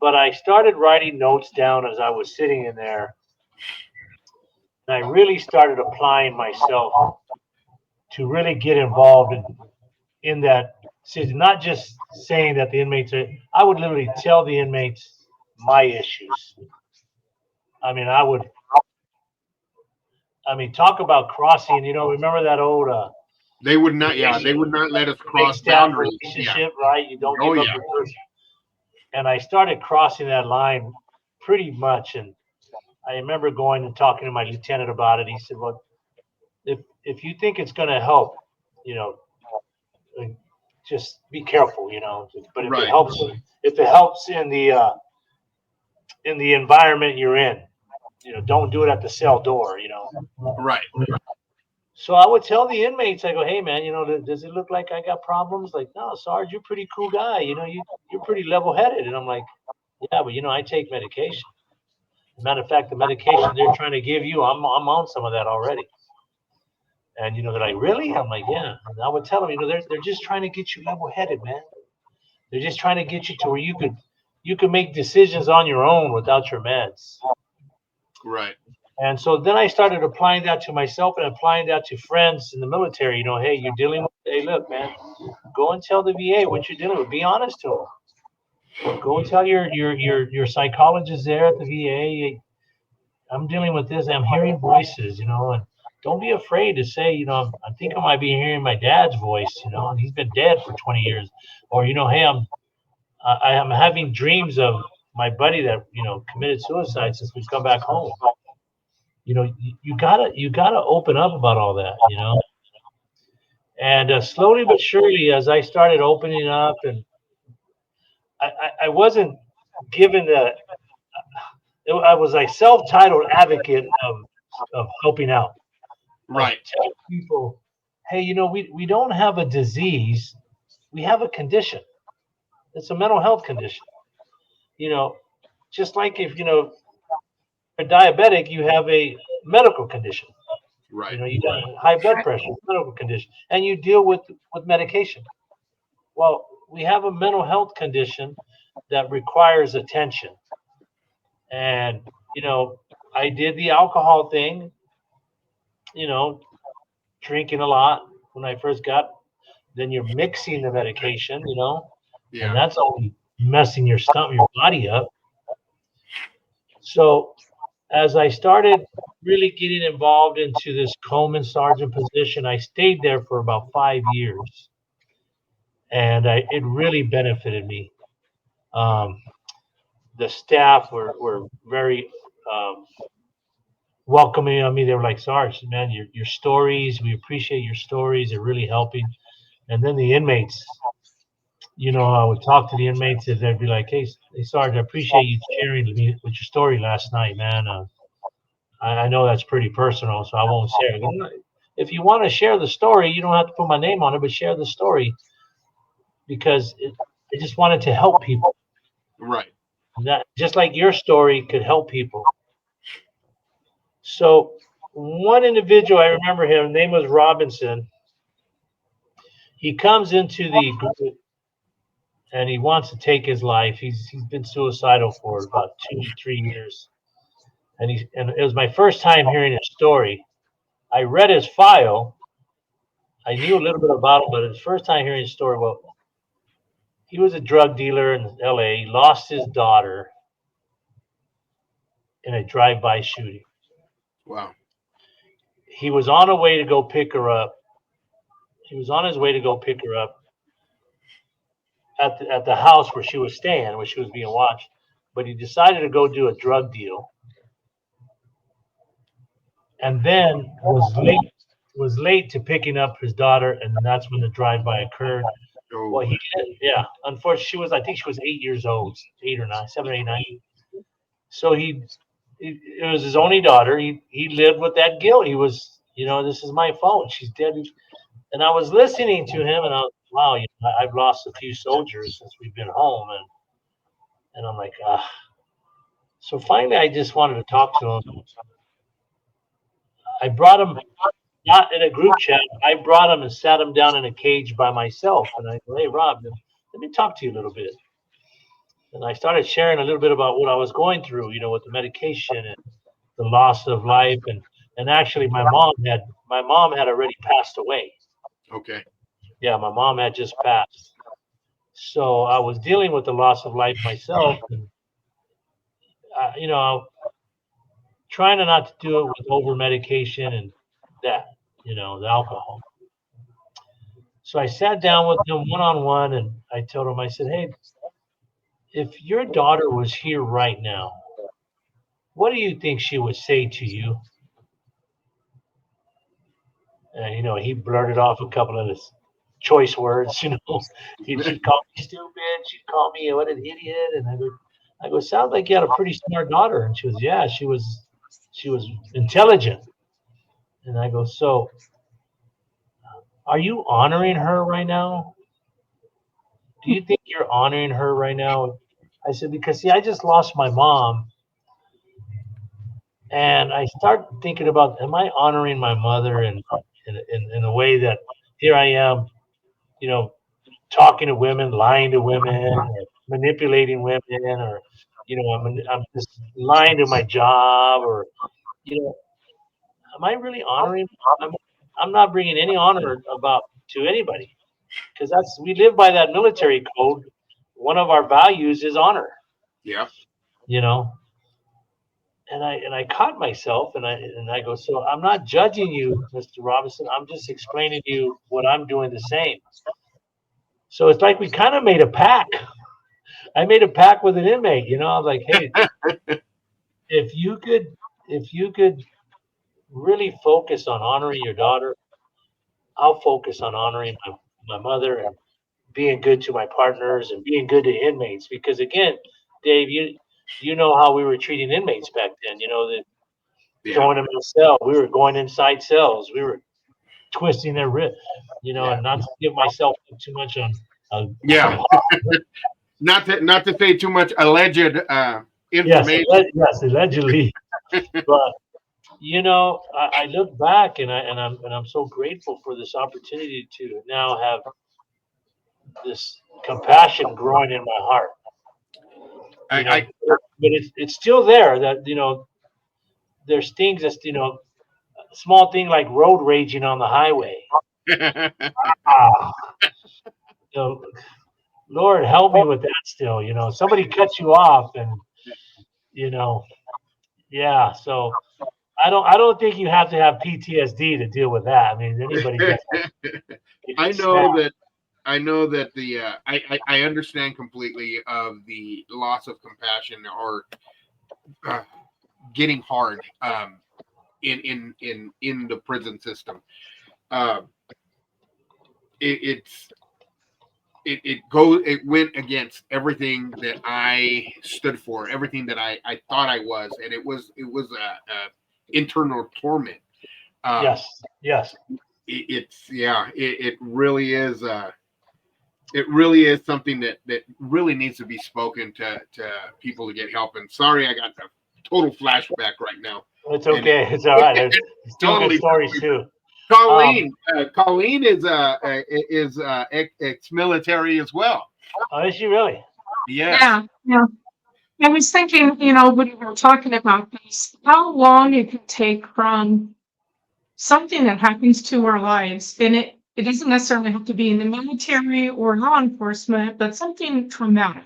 But I started writing notes down as I was sitting in there. And I really started applying myself to really get involved in that situation. Not just saying that the inmates I would literally tell the inmates my issues. Talk about crossing, remember that old they would not let us cross boundaries. Relationship, right? You don't give up your person. And I started crossing that line pretty much. And I remember going and talking to my lieutenant about it. He said, well, if you think it's going to help, just be careful, but if it helps in the environment you're in, don't do it at the cell door, Right. So I would tell the inmates, I go, hey man, does it look like I got problems? Like, no, Sarge, you're a pretty cool guy. You're pretty level-headed. And I'm like, yeah, but I take medication. Matter of fact, the medication they're trying to give you, I'm on some of that already. And they're like, really? I'm like, yeah. And I would tell them, they're just trying to get you level-headed, man. They're just trying to get you to where you could make decisions on your own without your meds. Right. And so then I started applying that to myself and applying that to friends in the military. Hey, you're dealing with, hey, look, man, go and tell the VA what you're dealing with. Be honest to them. Go and tell your psychologist there at the VA, I'm dealing with this. I'm hearing voices, and don't be afraid to say, I think I might be hearing my dad's voice, and he's been dead for 20 years. Or, hey, I am having dreams of my buddy that, committed suicide since we've come back home. You gotta open up about all that. And slowly but surely, as I started opening up, and I wasn't given I was a self-titled advocate of helping out. Right. Tell people, hey, we don't have a disease, we have a condition. It's a mental health condition. You know, just like if you're diabetic, you have a medical condition. Right. You got high blood pressure, medical condition, and you deal with medication. Well, we have a mental health condition that requires attention. And I did the alcohol thing. You know, drinking a lot when I first got. Then you're mixing the medication. And Yeah. that's only messing your stomach, your body up. So as I started really getting involved into this Coleman Sergeant position, I stayed there for about 5 years, and it really benefited me. Um, the staff were very welcoming on me. They were like, Sarge, man, your stories, we appreciate your stories. They're really helping. And then the inmates, I would talk to the inmates and they'd be like, hey, Sarge, I appreciate you sharing with me with your story last night, man. I know that's pretty personal, so I won't share it. If you want to share the story, you don't have to put my name on it, but share the story because I just wanted to help people. Right. That just like your story could help people. So one individual, I remember him, his name was Robinson. He comes into the group and he wants to take his life. He's been suicidal for about 2 to 3 years. And it was my first time hearing his story. I read his file. I knew a little bit about him, but it was the first time hearing his story. Well, he was a drug dealer in LA, lost his daughter in a drive-by shooting. Wow. He was on a way to go pick her up. He was on his way to go pick her up at the house where she was staying, where she was being watched. But he decided to go do a drug deal, and then was late to picking up his daughter, and that's when the drive-by occurred. Oh, Well, unfortunately, I think she was 8 years old, 8 or 9, 7 or 8, 9. So it was his only daughter. He lived with that guilt. He was, this is my fault. She's dead. And I was listening to him, and I was, wow, I've lost a few soldiers since we've been home, and I'm like, ah. So finally, I just wanted to talk to him. I brought him, not in a group chat. I brought him and sat him down in a cage by myself, and I go, hey, Rob, let me talk to you a little bit. And I started sharing a little bit about what I was going through, with the medication and the loss of life, and actually my mom had already passed away. okay. Yeah, my mom had just passed. So I was dealing with the loss of life myself, and trying not to do it with over medication and that, the alcohol. So I sat down with him one on one, and I told him, I said, hey, if your daughter was here right now, what do you think she would say to you? And he blurted off a couple of his choice words. She'd call me stupid. She'd call me what an idiot. And I go, sounds like you had a pretty smart daughter. And she was, yeah, she was intelligent. And I go, so are you honoring her right now? Do you think you're honoring her right now? I said, because see, I just lost my mom. And I start thinking about, am I honoring my mother in a way that here I am, talking to women, lying to women, or manipulating women, or I'm just lying to my job, or am I really honoring? I'm not bringing any honor about to anybody because we live by that military code. One of our values is honor. Yeah. I caught myself, and I go, so I'm not judging you, Mr. Robinson. I'm just explaining to you what I'm doing the same. So it's like we kind of made a pact. I made a pact with an inmate. You know, I was like, hey, if you could, if you could really focus on honoring your daughter, I'll focus on honoring my mother and being good to my partners and being good to inmates. Because again, Dave, you know how we were treating inmates back then. You know that Yeah. throwing them in a cell, we were going inside cells, we were twisting their wrist. You know, Yeah. and not to give myself too much on. Yeah. Not to say too much alleged Yes, information. yes, allegedly. But you know, I look back and I'm so grateful for this opportunity to now have this compassion growing in my heart. You know, I but it's still there. That you know, there's things that's small thing like road raging on the highway. Ah, you know, Lord help me with that. Still, you know, somebody cuts you off, and you know, yeah. So I don't think you have to have PTSD to deal with that. I mean, anybody gets you I can snap. know that the I understand completely of the loss of compassion or uh, getting hard in the prison system. Uh, it's it went against everything that I stood for, everything that I thought I was, and it was a internal torment. Um, Yes, yes, it's yeah, it really is. It really is something that really needs to be spoken to people to get help. And sorry, I got a total flashback right now. it's And okay. It's all right. There's still good totally, stories too. Colleen is ex-military as well. Oh, is she really? Yes. Yeah, yeah. I was thinking, when we were talking about this, how long it could take from something that happens to our lives, and it doesn't necessarily have to be in the military or law enforcement, but something traumatic,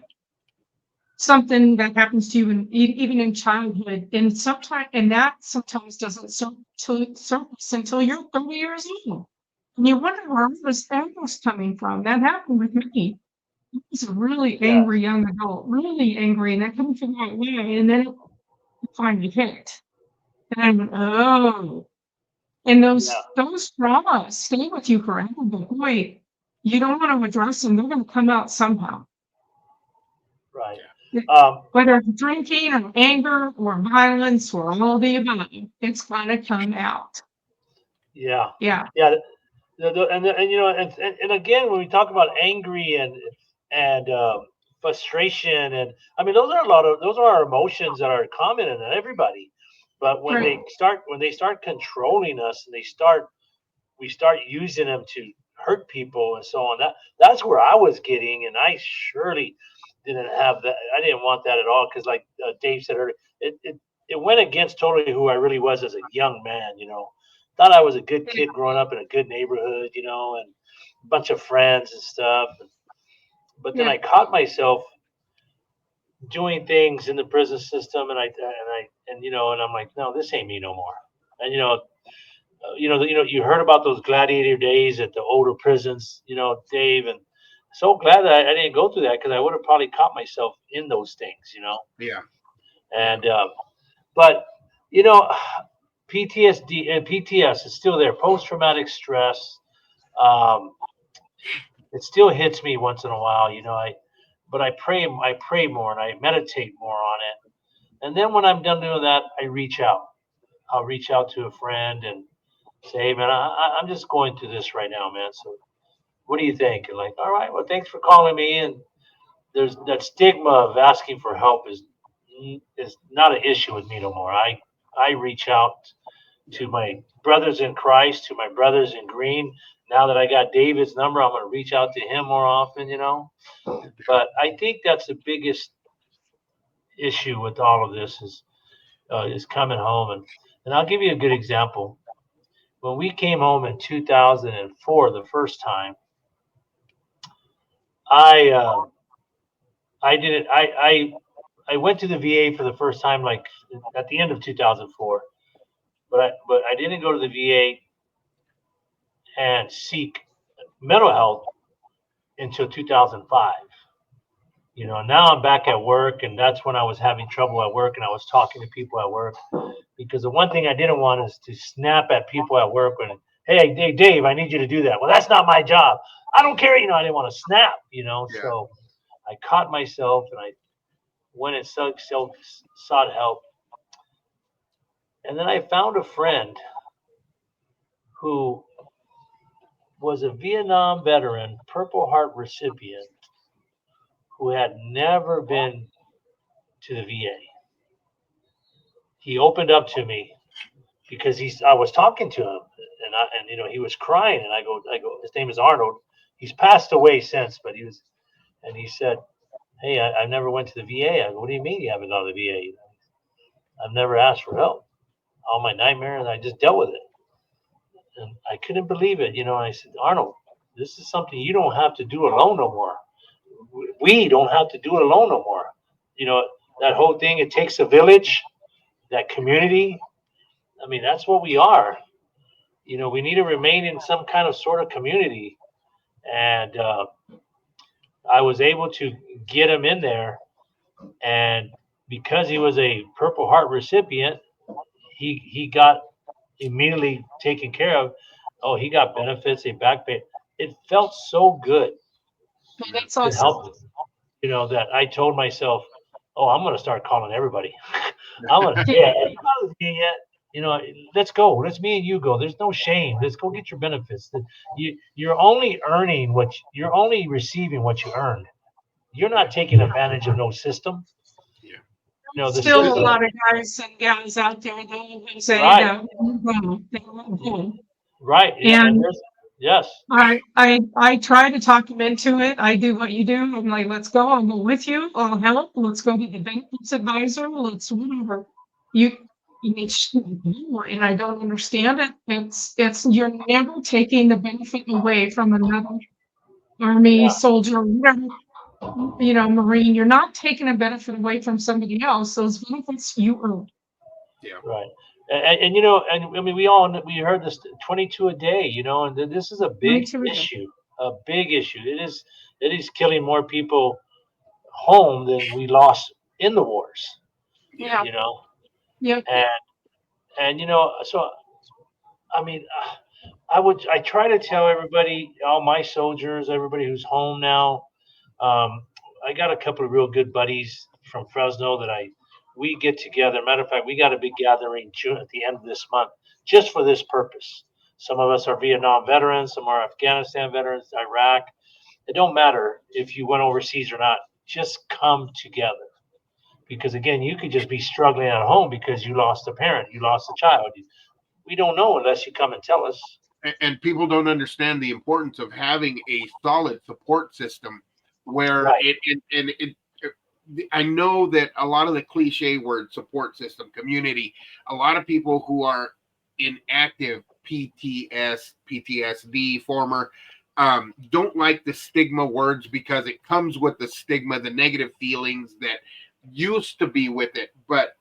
something that happens to you even in childhood, and that sometimes doesn't surface until you're 30 years old. And you wonder where all this anger's coming from. That happened with me. I was a really Yeah, angry young adult, really angry, and I couldn't figure out why. And then it finally hit. And I went, oh. And yeah, those traumas stay with you forever. But boy, you don't want to address them. They're going to come out somehow. right. Um, Whether it's drinking or anger or violence or all the above, it's going to come out. yeah, Yeah. yeah. And you know, and again, when we talk about angry and frustration, and I mean, those are our emotions that are common in everybody. But Right. when they start controlling us, and we start using them to hurt people and so on. That's where I was getting, and I surely didn't have that. I didn't want that at all because, like Dave said earlier, it went against totally who I really was as a young man. You know, thought I was a good kid growing up in a good neighborhood, you know, and a bunch of friends and stuff. But then Yeah. I caught myself doing things in the prison system, and you know, and I'm like, no, this ain't me no more. And you heard about those gladiator days at the older prisons, you know, Dave, and so glad that I didn't go through that because I would have probably caught myself in those things, you know. Yeah. And but you know, PTSD and PTS is still there. Post traumatic stress. Um, it still hits me once in a while, you know. But I pray more and I meditate more on it. And then when I'm done doing that, I reach out. I'll reach out to a friend and say, hey, man, I'm just going through this right now, man. So what do you think? And like, all right, well, thanks for calling me. And there's that stigma of asking for help is not an issue with me no more. I reach out to my brothers in Christ, to my brothers in green. Now that I got David's number, I'm going to reach out to him more often, you know. But I think that's the biggest issue with all of this is coming home. And I'll give you a good example. When we came home in 2004 the first time, I I didn't I I went to the VA for the first time, like at the end of 2004, but I didn't go to the VA and seek mental health until 2005. Now I'm back at work, and that's when I was having trouble at work, and I was talking to people at work, because the one thing I didn't want is to snap at people at work when, hey, Dave, I need you to do that. Well, that's not my job. I don't care. I didn't want to snap, Yeah. So I caught myself, and I went and sought help. And then I found a friend who was a Vietnam veteran, Purple Heart recipient, who had never been to the VA. He opened up to me because I was talking to him, and he was crying, and I go, his name is Arnold. He's passed away since, but he said, hey, I never went to the VA. I go, what do you mean you haven't gone to the VA? I've never asked for help. All my nightmares, I just dealt with it. And I couldn't believe it, and I said, Arnold, this is something you don't have to do alone no more. We don't have to do it alone no more. That whole thing, it takes a village, that community. I mean, that's what we are. We need to remain in some kind of sort of community. And I was able to get him in there. And because he was a Purple Heart recipient, he got immediately taken care of. Oh, he got benefits, a back pay. It felt so good That's to awesome. help him. That I told myself, oh, I'm going to start calling everybody. I'm going to, yeah, you not with me yet? Let's go. Let's me and you go. There's no shame. Let's go get your benefits. You're only earning you're only receiving what you earned. You're not taking advantage of no system. Yeah. The Still a system, lot of guys and gals out there though who say right, no, they won't go. right. Yeah, and And yes, I try to talk them into it. I do what you do. I'm like, let's go. I'll go with you. I'll help. Let's go to the benefits advisor. Let's whatever. You need and I don't understand it. It's you're never taking the benefit away from another army yeah, soldier, whatever, Marine. You're not taking a benefit away from somebody else. Those benefits you earn. Yeah. right. And I mean, we heard this 22 a day, and this is a big issue, a big issue. It is killing more people home than we lost in the wars, Yeah. Yeah. and so I mean, I try to tell everybody, all my soldiers, everybody who's home now. I got a couple of real good buddies from Fresno that we get together. Matter of fact, we got a big gathering June at the end of this month just for this purpose. Some of us are Vietnam veterans, some are Afghanistan veterans, Iraq. It don't matter if you went overseas or not. Just come together, because again, you could just be struggling at home because you lost a parent, you lost a child. We don't know unless you come and tell us. And people don't understand the importance of having a solid support system where Right. I know that a lot of the cliche words, support system, community, a lot of people who are in active PTSD, former, don't like the stigma words because it comes with the stigma, the negative feelings that used to be with it. But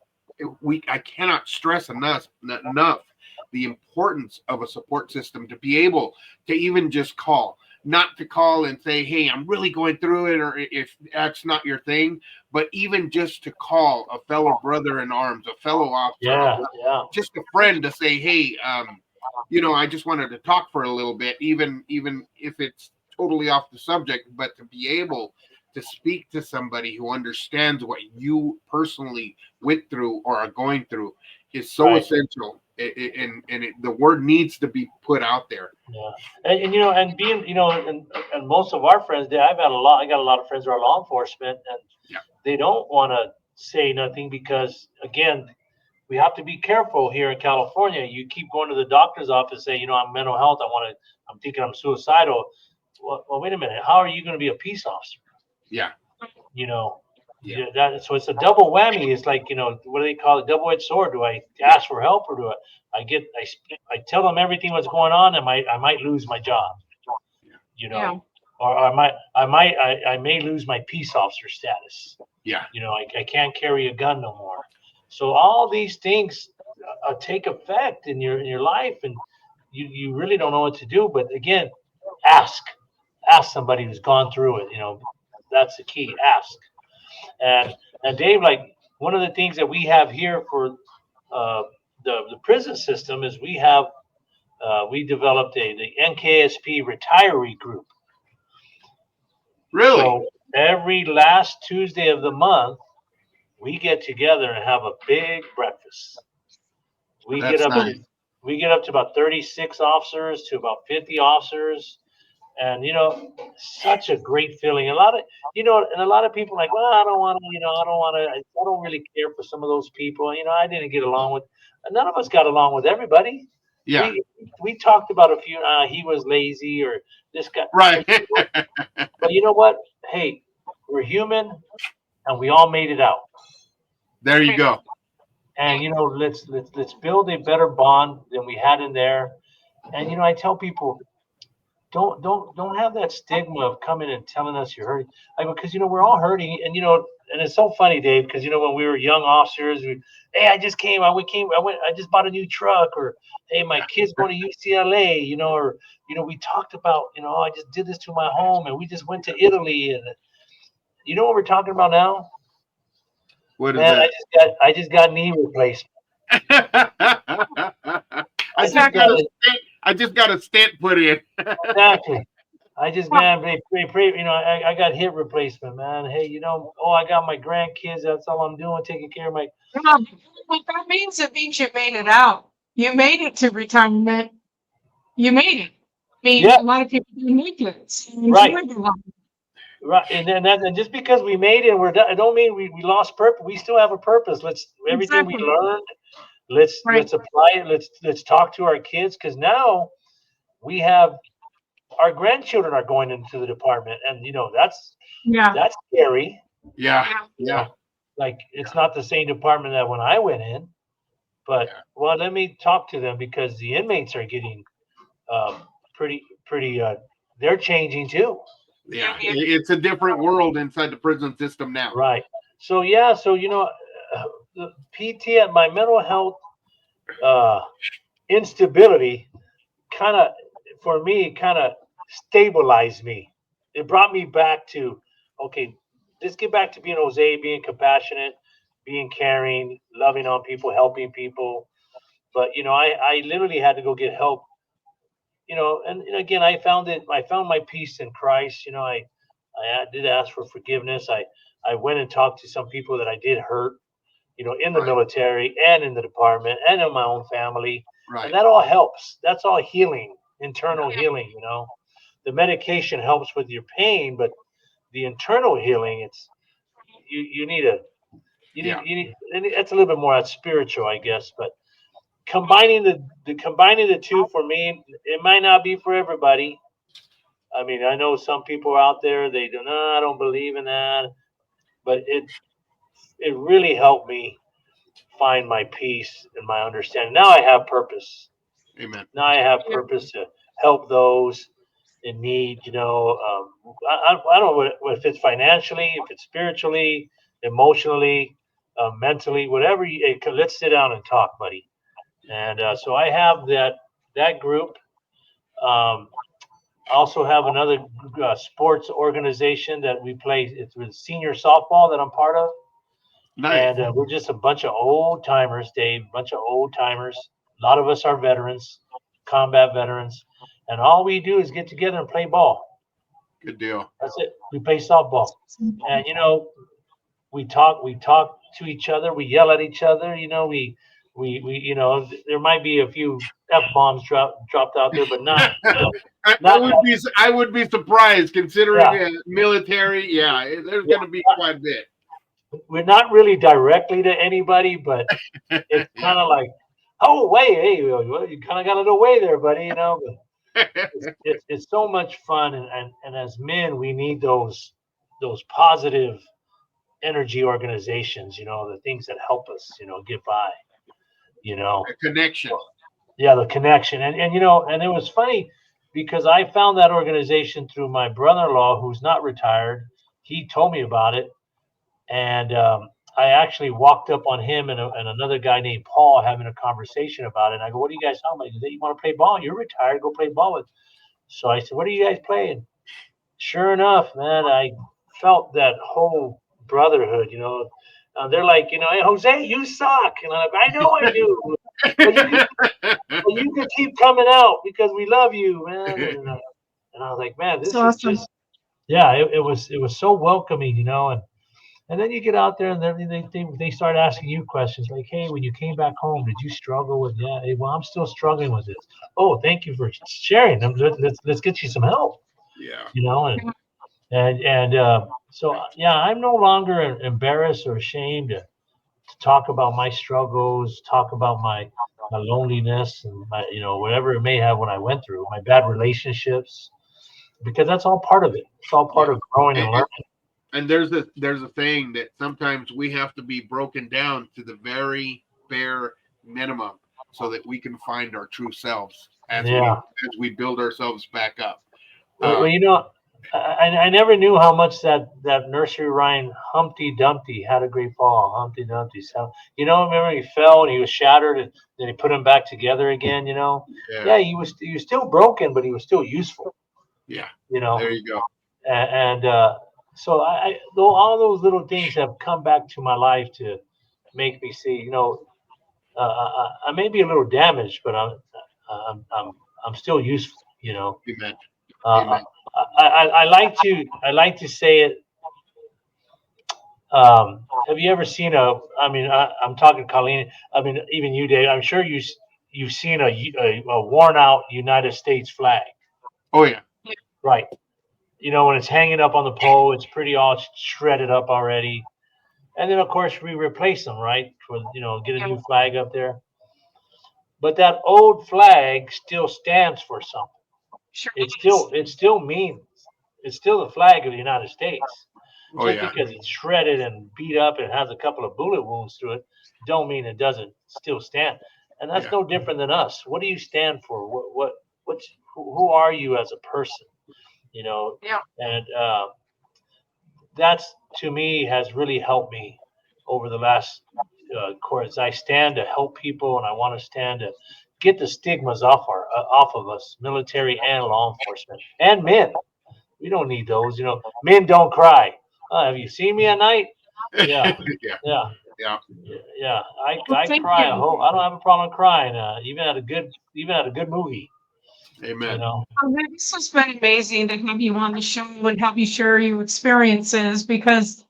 I cannot stress enough the importance of a support system to be able to even just call. Not to call and say, hey, I'm really going through it, or if that's not your thing, but even just to call a fellow brother in arms, a fellow officer, just a friend to say, hey, I just wanted to talk for a little bit, even if it's totally off the subject, but to be able to speak to somebody who understands what you personally went through or are going through is so essential. The word needs to be put out there. Yeah, and being, and most of our friends, I got a lot of friends who are law enforcement, and they don't want to say nothing because, again, we have to be careful here in California. You keep going to the doctor's office, say, I'm mental health. I'm thinking I'm suicidal. Well, wait a minute. How are you going to be a peace officer? Yeah. So it's a double whammy. It's like, what do they call it? Double-edged sword. Do I ask for help, or do I tell them everything what's going on, and I might lose my job, or I may lose my peace officer status. Yeah. You know, I can't carry a gun no more. So all these things take effect in your life, and you really don't know what to do. But again, ask somebody who's gone through it. You know, that's the key. Ask. And Dave, like one of the things that we have here for the prison system is we developed the NKSP retiree group. Really? So every last Tuesday of the month, we get together and have a big breakfast. We That's get up nice. we get up to about 36 officers to about 50 officers. And you know, such a great feeling. A lot of and a lot of people are like, well, I don't want to, I don't really care for some of those people. You know, I didn't get along with. None of us got along with everybody. Yeah. We talked about a few. He was lazy, or this guy. Right. But you know what? Hey, we're human, and we all made it out. There you go. And you know, let's build a better bond than we had in there. And you know, I tell people, don't have that stigma of coming and telling us you're hurting. Because you know, we're all hurting, and you know, and it's so funny, Dave, because you know, when we were young officers, hey, I just bought a new truck, or hey, my kid's going to UCLA, you know, or you know, we talked about, you know, I just did this to my home, and we just went to Italy, and you know what we're talking about now? What is Man, that? I just got knee replacement. I just got a stent put in. Exactly. I just, man, pray, you know, I got hip replacement, man. Hey, you know, I got my grandkids. That's all I'm doing, taking care of my. What that means, it means you made it out. You made it to retirement. You made it. I mean, Yeah. a lot of people didn't make it. So Right. enjoy the life. Right, and just because we made it, and we're done, I don't mean we lost purpose. We still have a purpose. Everything we Exactly. learned, let's Right. apply it. Let's talk to our kids, because now we have our grandchildren are going into the department, and you know that's Yeah. scary. Yeah. Yeah. Yeah. Like it's not the same department that when I went in, but well, let me talk to them, because the inmates are getting pretty. They're changing too. Yeah. It's a different world inside the prison system now. Right. So yeah. So you know, the PT and my mental health instability kind of, for me, kind of stabilized me. It brought me back to, okay, let's get back to being Jose, being compassionate, being caring, loving on people, helping people. But you know, I literally had to go get help. You know, and again, I found my peace in Christ. You know, I did ask for forgiveness. I went and talked to some people that I did hurt, you know, in the military and in the department and in my own family. Right. And that all helps. That's all healing, internal healing, you know. The medication helps with your pain, but the internal healing, it's you need and that's a little bit more that's spiritual, I guess. But combining the two, for me, it might not be for everybody. I mean, I know some people out there, they do not, I don't believe in that, but it really helped me find my peace and my understanding. Now I have purpose. Amen. Now I have purpose to help those in need. You know, I don't know if it's financially, if it's spiritually, emotionally, mentally, whatever. Let's sit down and talk, buddy. And so I have that group. I also have another sports organization that we play. It's with senior softball that I'm part of. Nice. And we're just a bunch of old timers, Dave. A bunch of old timers. A lot of us are veterans, combat veterans, and all we do is get together and play ball. Good deal. That's it. We play softball, and you know, we talk to each other. We yell at each other. You know, we you know, there might be a few F-bombs dropped out there, but not. I would be surprised, considering military. Yeah, there's going to be quite a bit. We're not really directly to anybody, but it's kind of like, oh, wait, hey, you kind of got a little way there, buddy. You know, but it's so much fun, and as men, we need those positive energy organizations. You know, the things that help us, you know, get by. You know, A connection. Yeah, the connection, and you know, and it was funny. because I found that organization through my brother-in-law, who's not retired. He told me about it, and I actually walked up on him and another guy named Paul having a conversation about it. And I go, "What are you guys talking about?" He said, "You want to play ball? You're retired. Go play ball with." So I said, "What are you guys playing?" Sure enough, man, I felt that whole brotherhood. They're like, "Hey, Jose, you suck," and I'm like, "I know I do, but you can keep coming out because we love you, man." And I was like, "Man, It's this is awesome. just." Yeah, it was so welcoming, and then you get out there and then they start asking you questions like, "Hey, when you came back home, did you struggle with?" "Yeah, hey, well, I'm still struggling with this." "Oh, thank you for sharing. Let's get you some help." Yeah. So yeah, I'm no longer embarrassed or ashamed to talk about my struggles, talk about my loneliness and my whatever it may have when I went through my bad relationships, because that's all part of it. It's all part Yeah. of growing and And, learning. and there's a thing that sometimes we have to be broken down to the very bare minimum so that we can find our true selves Yeah. as we build ourselves back up. Well, I never knew how much that nursery rhyme Humpty Dumpty had a great fall. Humpty Dumpty. So remember he fell and he was shattered, and then he put him back together again. Yeah. Yeah, he was still broken, but he was still useful. Yeah. You know, There you go. and so though all those little things have come back to my life to make me see. I may be a little damaged, but I'm still useful. Amen. Uh, Amen. I like to say it. Have you ever seen I mean, I'm talking Colleen. I mean, even you, Dave. I'm sure you've seen a worn out United States flag, Oh yeah. right? When it's hanging up on the pole, it's pretty all shredded up already. And then of course we replace them, right? For get a Yeah, new flag up there. But that old flag still stands for something. sure It does. still means it's still the flag of the United States. Oh Just yeah. because it's shredded and beat up and has a couple of bullet wounds through it, don't mean it doesn't still stand. And that's Yeah. no different than us. What do you stand for? Who are you as a person? You know, Yeah, and that's to me has really helped me over the last course. I stand to help people, and I want to stand to get the stigmas off of us, military and law enforcement, and men. We don't need those. Men don't cry. Have you seen me at night? Yeah, Yeah. yeah, Yeah. yeah. well, I thank cry. you. I don't have a problem crying. Even at a good movie. You Amen. know. This has been amazing to have you on the show and have you share your experiences, because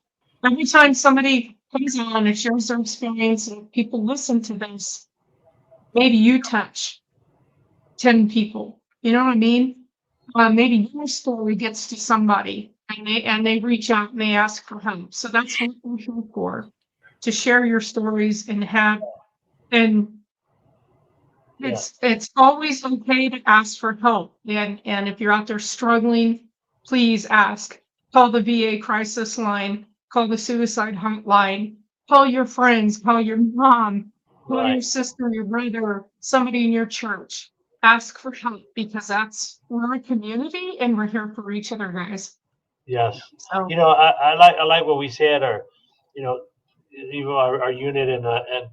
every time somebody comes on and shares their experience and people listen to this, maybe you touch 10 people. You know what I mean? Maybe your story gets to somebody and they reach out and they ask for help. So that's what we're here for, to share your stories and Yeah. it's always okay to ask for help. And if you're out there struggling, please ask. Call the VA crisis line, call the suicide hotline, call your friends, call your mom, call your Right. sister, your brother, somebody in your church. Ask for help, because we're a community and we're here for each other, guys. Yes. So I like what we said. You know, even our unit and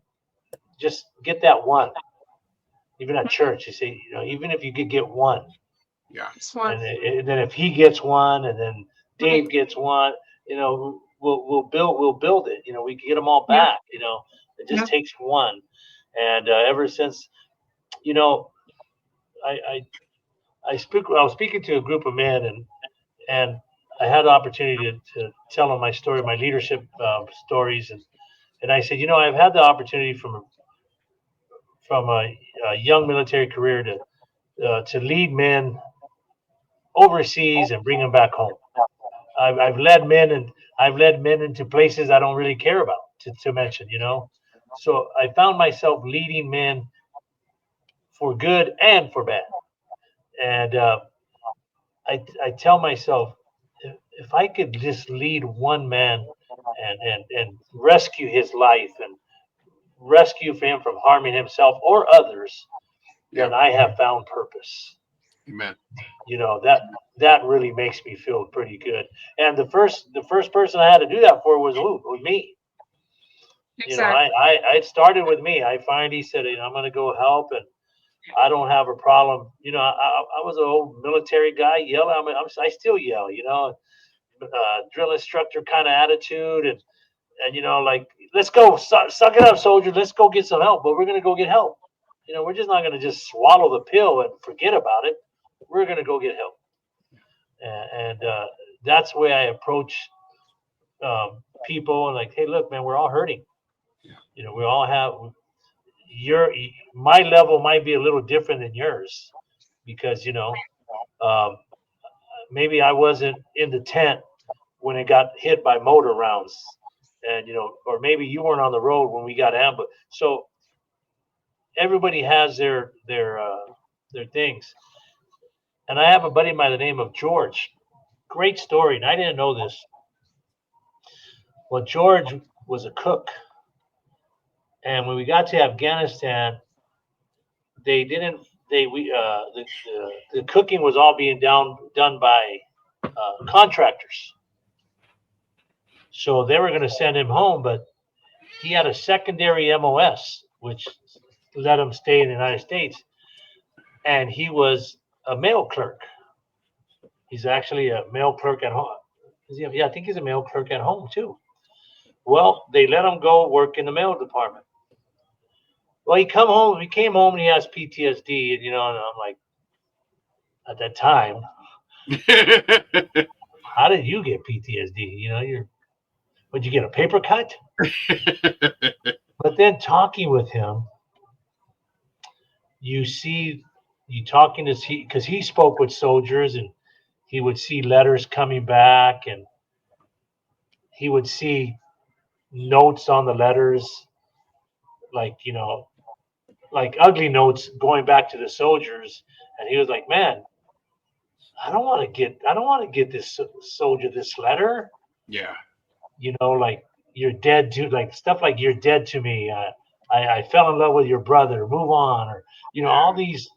just get that one. Even at church, you say, even if you could get one, Yeah. this one, and then if he gets one, and then right? Dave gets one, we'll build it. We can get them all Yep, back. It just yep. takes one. And ever since, you know, I was speaking to a group of men, and I had the opportunity to tell them my story, my leadership stories, and I said, I've had the opportunity from a young military career to lead men overseas and bring them back home. I've led men, and I've led men into places I don't really care about to mention. So I found myself leading men for good and for bad. And I tell myself, if I could just lead one man and rescue his life and rescue him from harming himself or others, Yeah. then I have found purpose. Amen. You know, that really makes me feel pretty good. And the first person I had to do that for was who? Was me. You know, Exactly. I started with me. I finally said, you know, I'm going to go help, and I don't have a problem. You know, I was an old military guy, yell. I still yell. You know, drill instructor kind of attitude, and you know, like, let's go, suck it up, soldier. Let's go get some help. But we're going to go get help. You know, we're just not going to just swallow the pill and forget about it. We're going to go get help, and that's the way I approach people. And like, hey, look, man, we're all hurting. You know, we all have my level might be a little different than yours because you know um, maybe I wasn't in the tent when it got hit by mortar rounds, and you know, or maybe you weren't on the road when we got ambushed. So everybody has their things. And I have a buddy by the name of George. Great story, and I didn't know this. Well, George was a cook, and when we got to Afghanistan, they didn't. The cooking was all being done by contractors. So they were going to send him home, but he had a secondary MOS, which let him stay in the United States, and he was a mail clerk. He's actually a mail clerk at home. Yeah, I think he's a mail clerk at home too. Well, they let him go work in the mail department. Well, he came home and he has PTSD, and you know, and I'm like, at that time, how did you get PTSD? You know, would you get a paper cut? But then talking with him, you talking to because he spoke with soldiers, and he would see letters coming back, and he would see notes on the letters, like, you know, like ugly notes going back to the soldiers. And he was like, man, I don't want to get this soldier this letter. Yeah. You know, like, you're dead to, like, stuff like, you're dead to me. I fell in love with your brother. Move on, or you know, all these.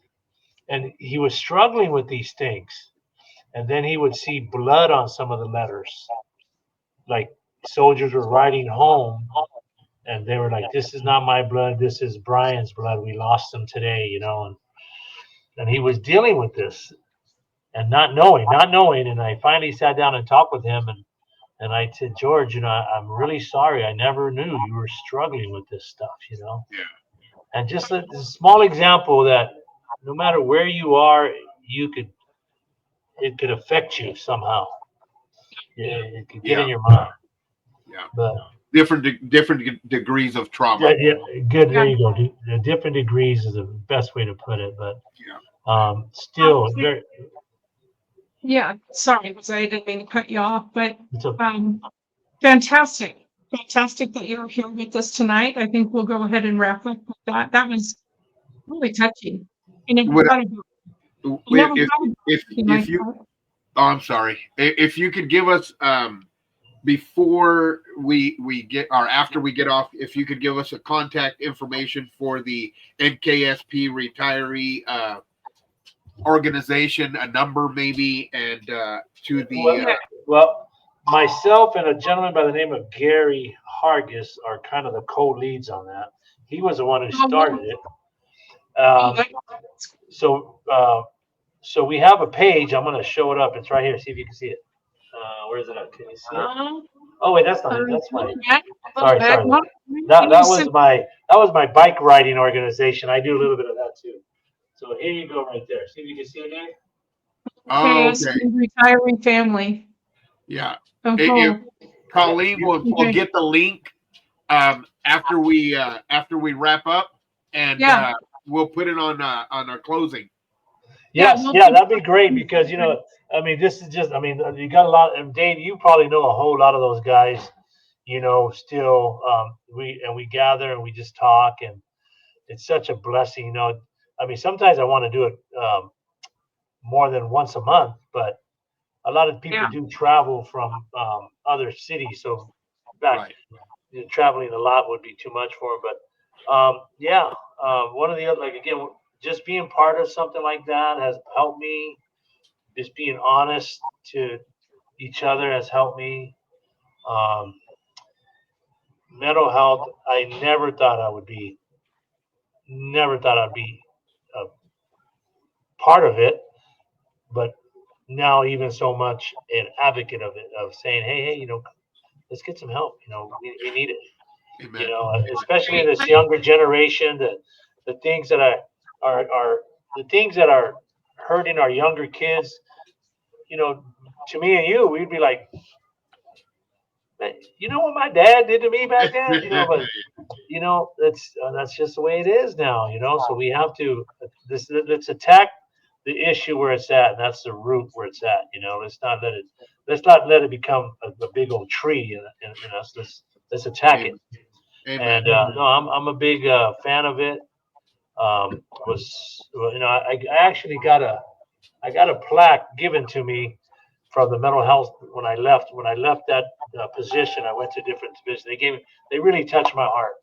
And he was struggling with these things. And then he would see blood on some of the letters, like soldiers were writing home, and they were like, "This is not my blood. This is Brian's blood. We lost him today," you know. And he was dealing with this and not knowing. And I finally sat down and talked with him, and I said, George, you know, I'm really sorry. I never knew you were struggling with this stuff, you know. Yeah. And just a small example that no matter where you are, it could affect you somehow. It could get in your mind. Yeah. But Different degrees of trauma. yeah, good. There you go. The different degrees is the best way to put it. But Yeah. still, very. Yeah, sorry, because I didn't mean to cut you off, but It's a, fantastic. Fantastic that you're here with us tonight. I think we'll go ahead and wrap up with that. That was really touching. I never Would- thought about If anything like you, that. oh, I'm sorry. If you could give us before we get, or after we get off, if you could give us a contact information for the NKSP retiree organization, a number maybe, and to the well, myself and a gentleman by the name of Gary Hargis are kind of the co-leads on that. He was the one who started it. So we have a page. I'm going to show it up. It's right here. See if you can see it. Where is it at? Can you see it? Oh wait, that's not it. That's my. Sorry. That was my bike riding organization. I do a little bit of that too. So here you go, right there. See if you can see it, Dave. Okay. Retiring family. Yeah. Oh, Colleen will get the link after we wrap up, and we'll put it on our closing. Yes, yeah, that'd be great because, you know, I mean, this is just, I mean, you got a lot, and Dave, you probably know a whole lot of those guys, you know, still, we gather and we just talk, and it's such a blessing, you know. I mean, sometimes I want to do it more than once a month, but a lot of people do travel from other cities, so you know, traveling a lot would be too much for them. But one of the other, like, again, just being part of something like that has helped me. Just being honest to each other has helped me. Um, Mental health, I never thought I'd be a part of it, but now even so much an advocate of it, of saying, hey, let's get some help. We need it. Amen. Especially in this younger generation, the things that are the things that are hurting our younger kids. To me and you, we'd be like, you know what my dad did to me back then. But that's just the way it is now. So we have to let's attack the issue where it's at, and that's the root where it's at. Let's not let it become a big old tree in us. Let's attack it. Amen. And no, I'm a big fan of it. I actually got a plaque given to me from the mental health when I left that position. I went to a different division. They really touched my heart.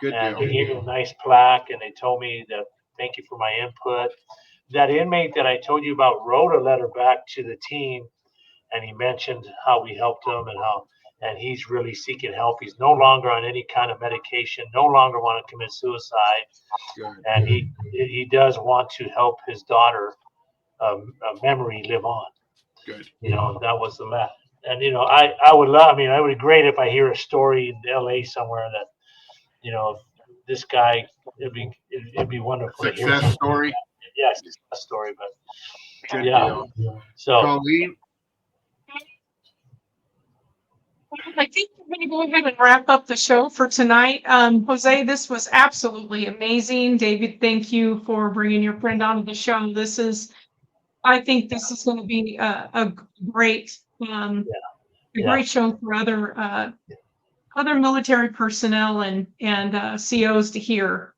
Good And deal. they gave me a nice plaque, and they told me that thank you for my input. That inmate that I told you about wrote a letter back to the team, and he mentioned how we helped him and he's really seeking help. He's no longer on any kind of medication, no longer want to commit suicide, Good. and he does want to help his daughter memory live on. Good. That was the last. And I would love. I mean, it would be great if I hear a story in L.A. somewhere that this guy. It'd be wonderful to hear. Success story. Yeah, success story. But Good yeah. deal. So Colleen, I think we're going to go ahead and wrap up the show for tonight. Jose, this was absolutely amazing. David, thank you for bringing your friend onto the show. I think this is going to be a great, great show for other military personnel and COs to hear.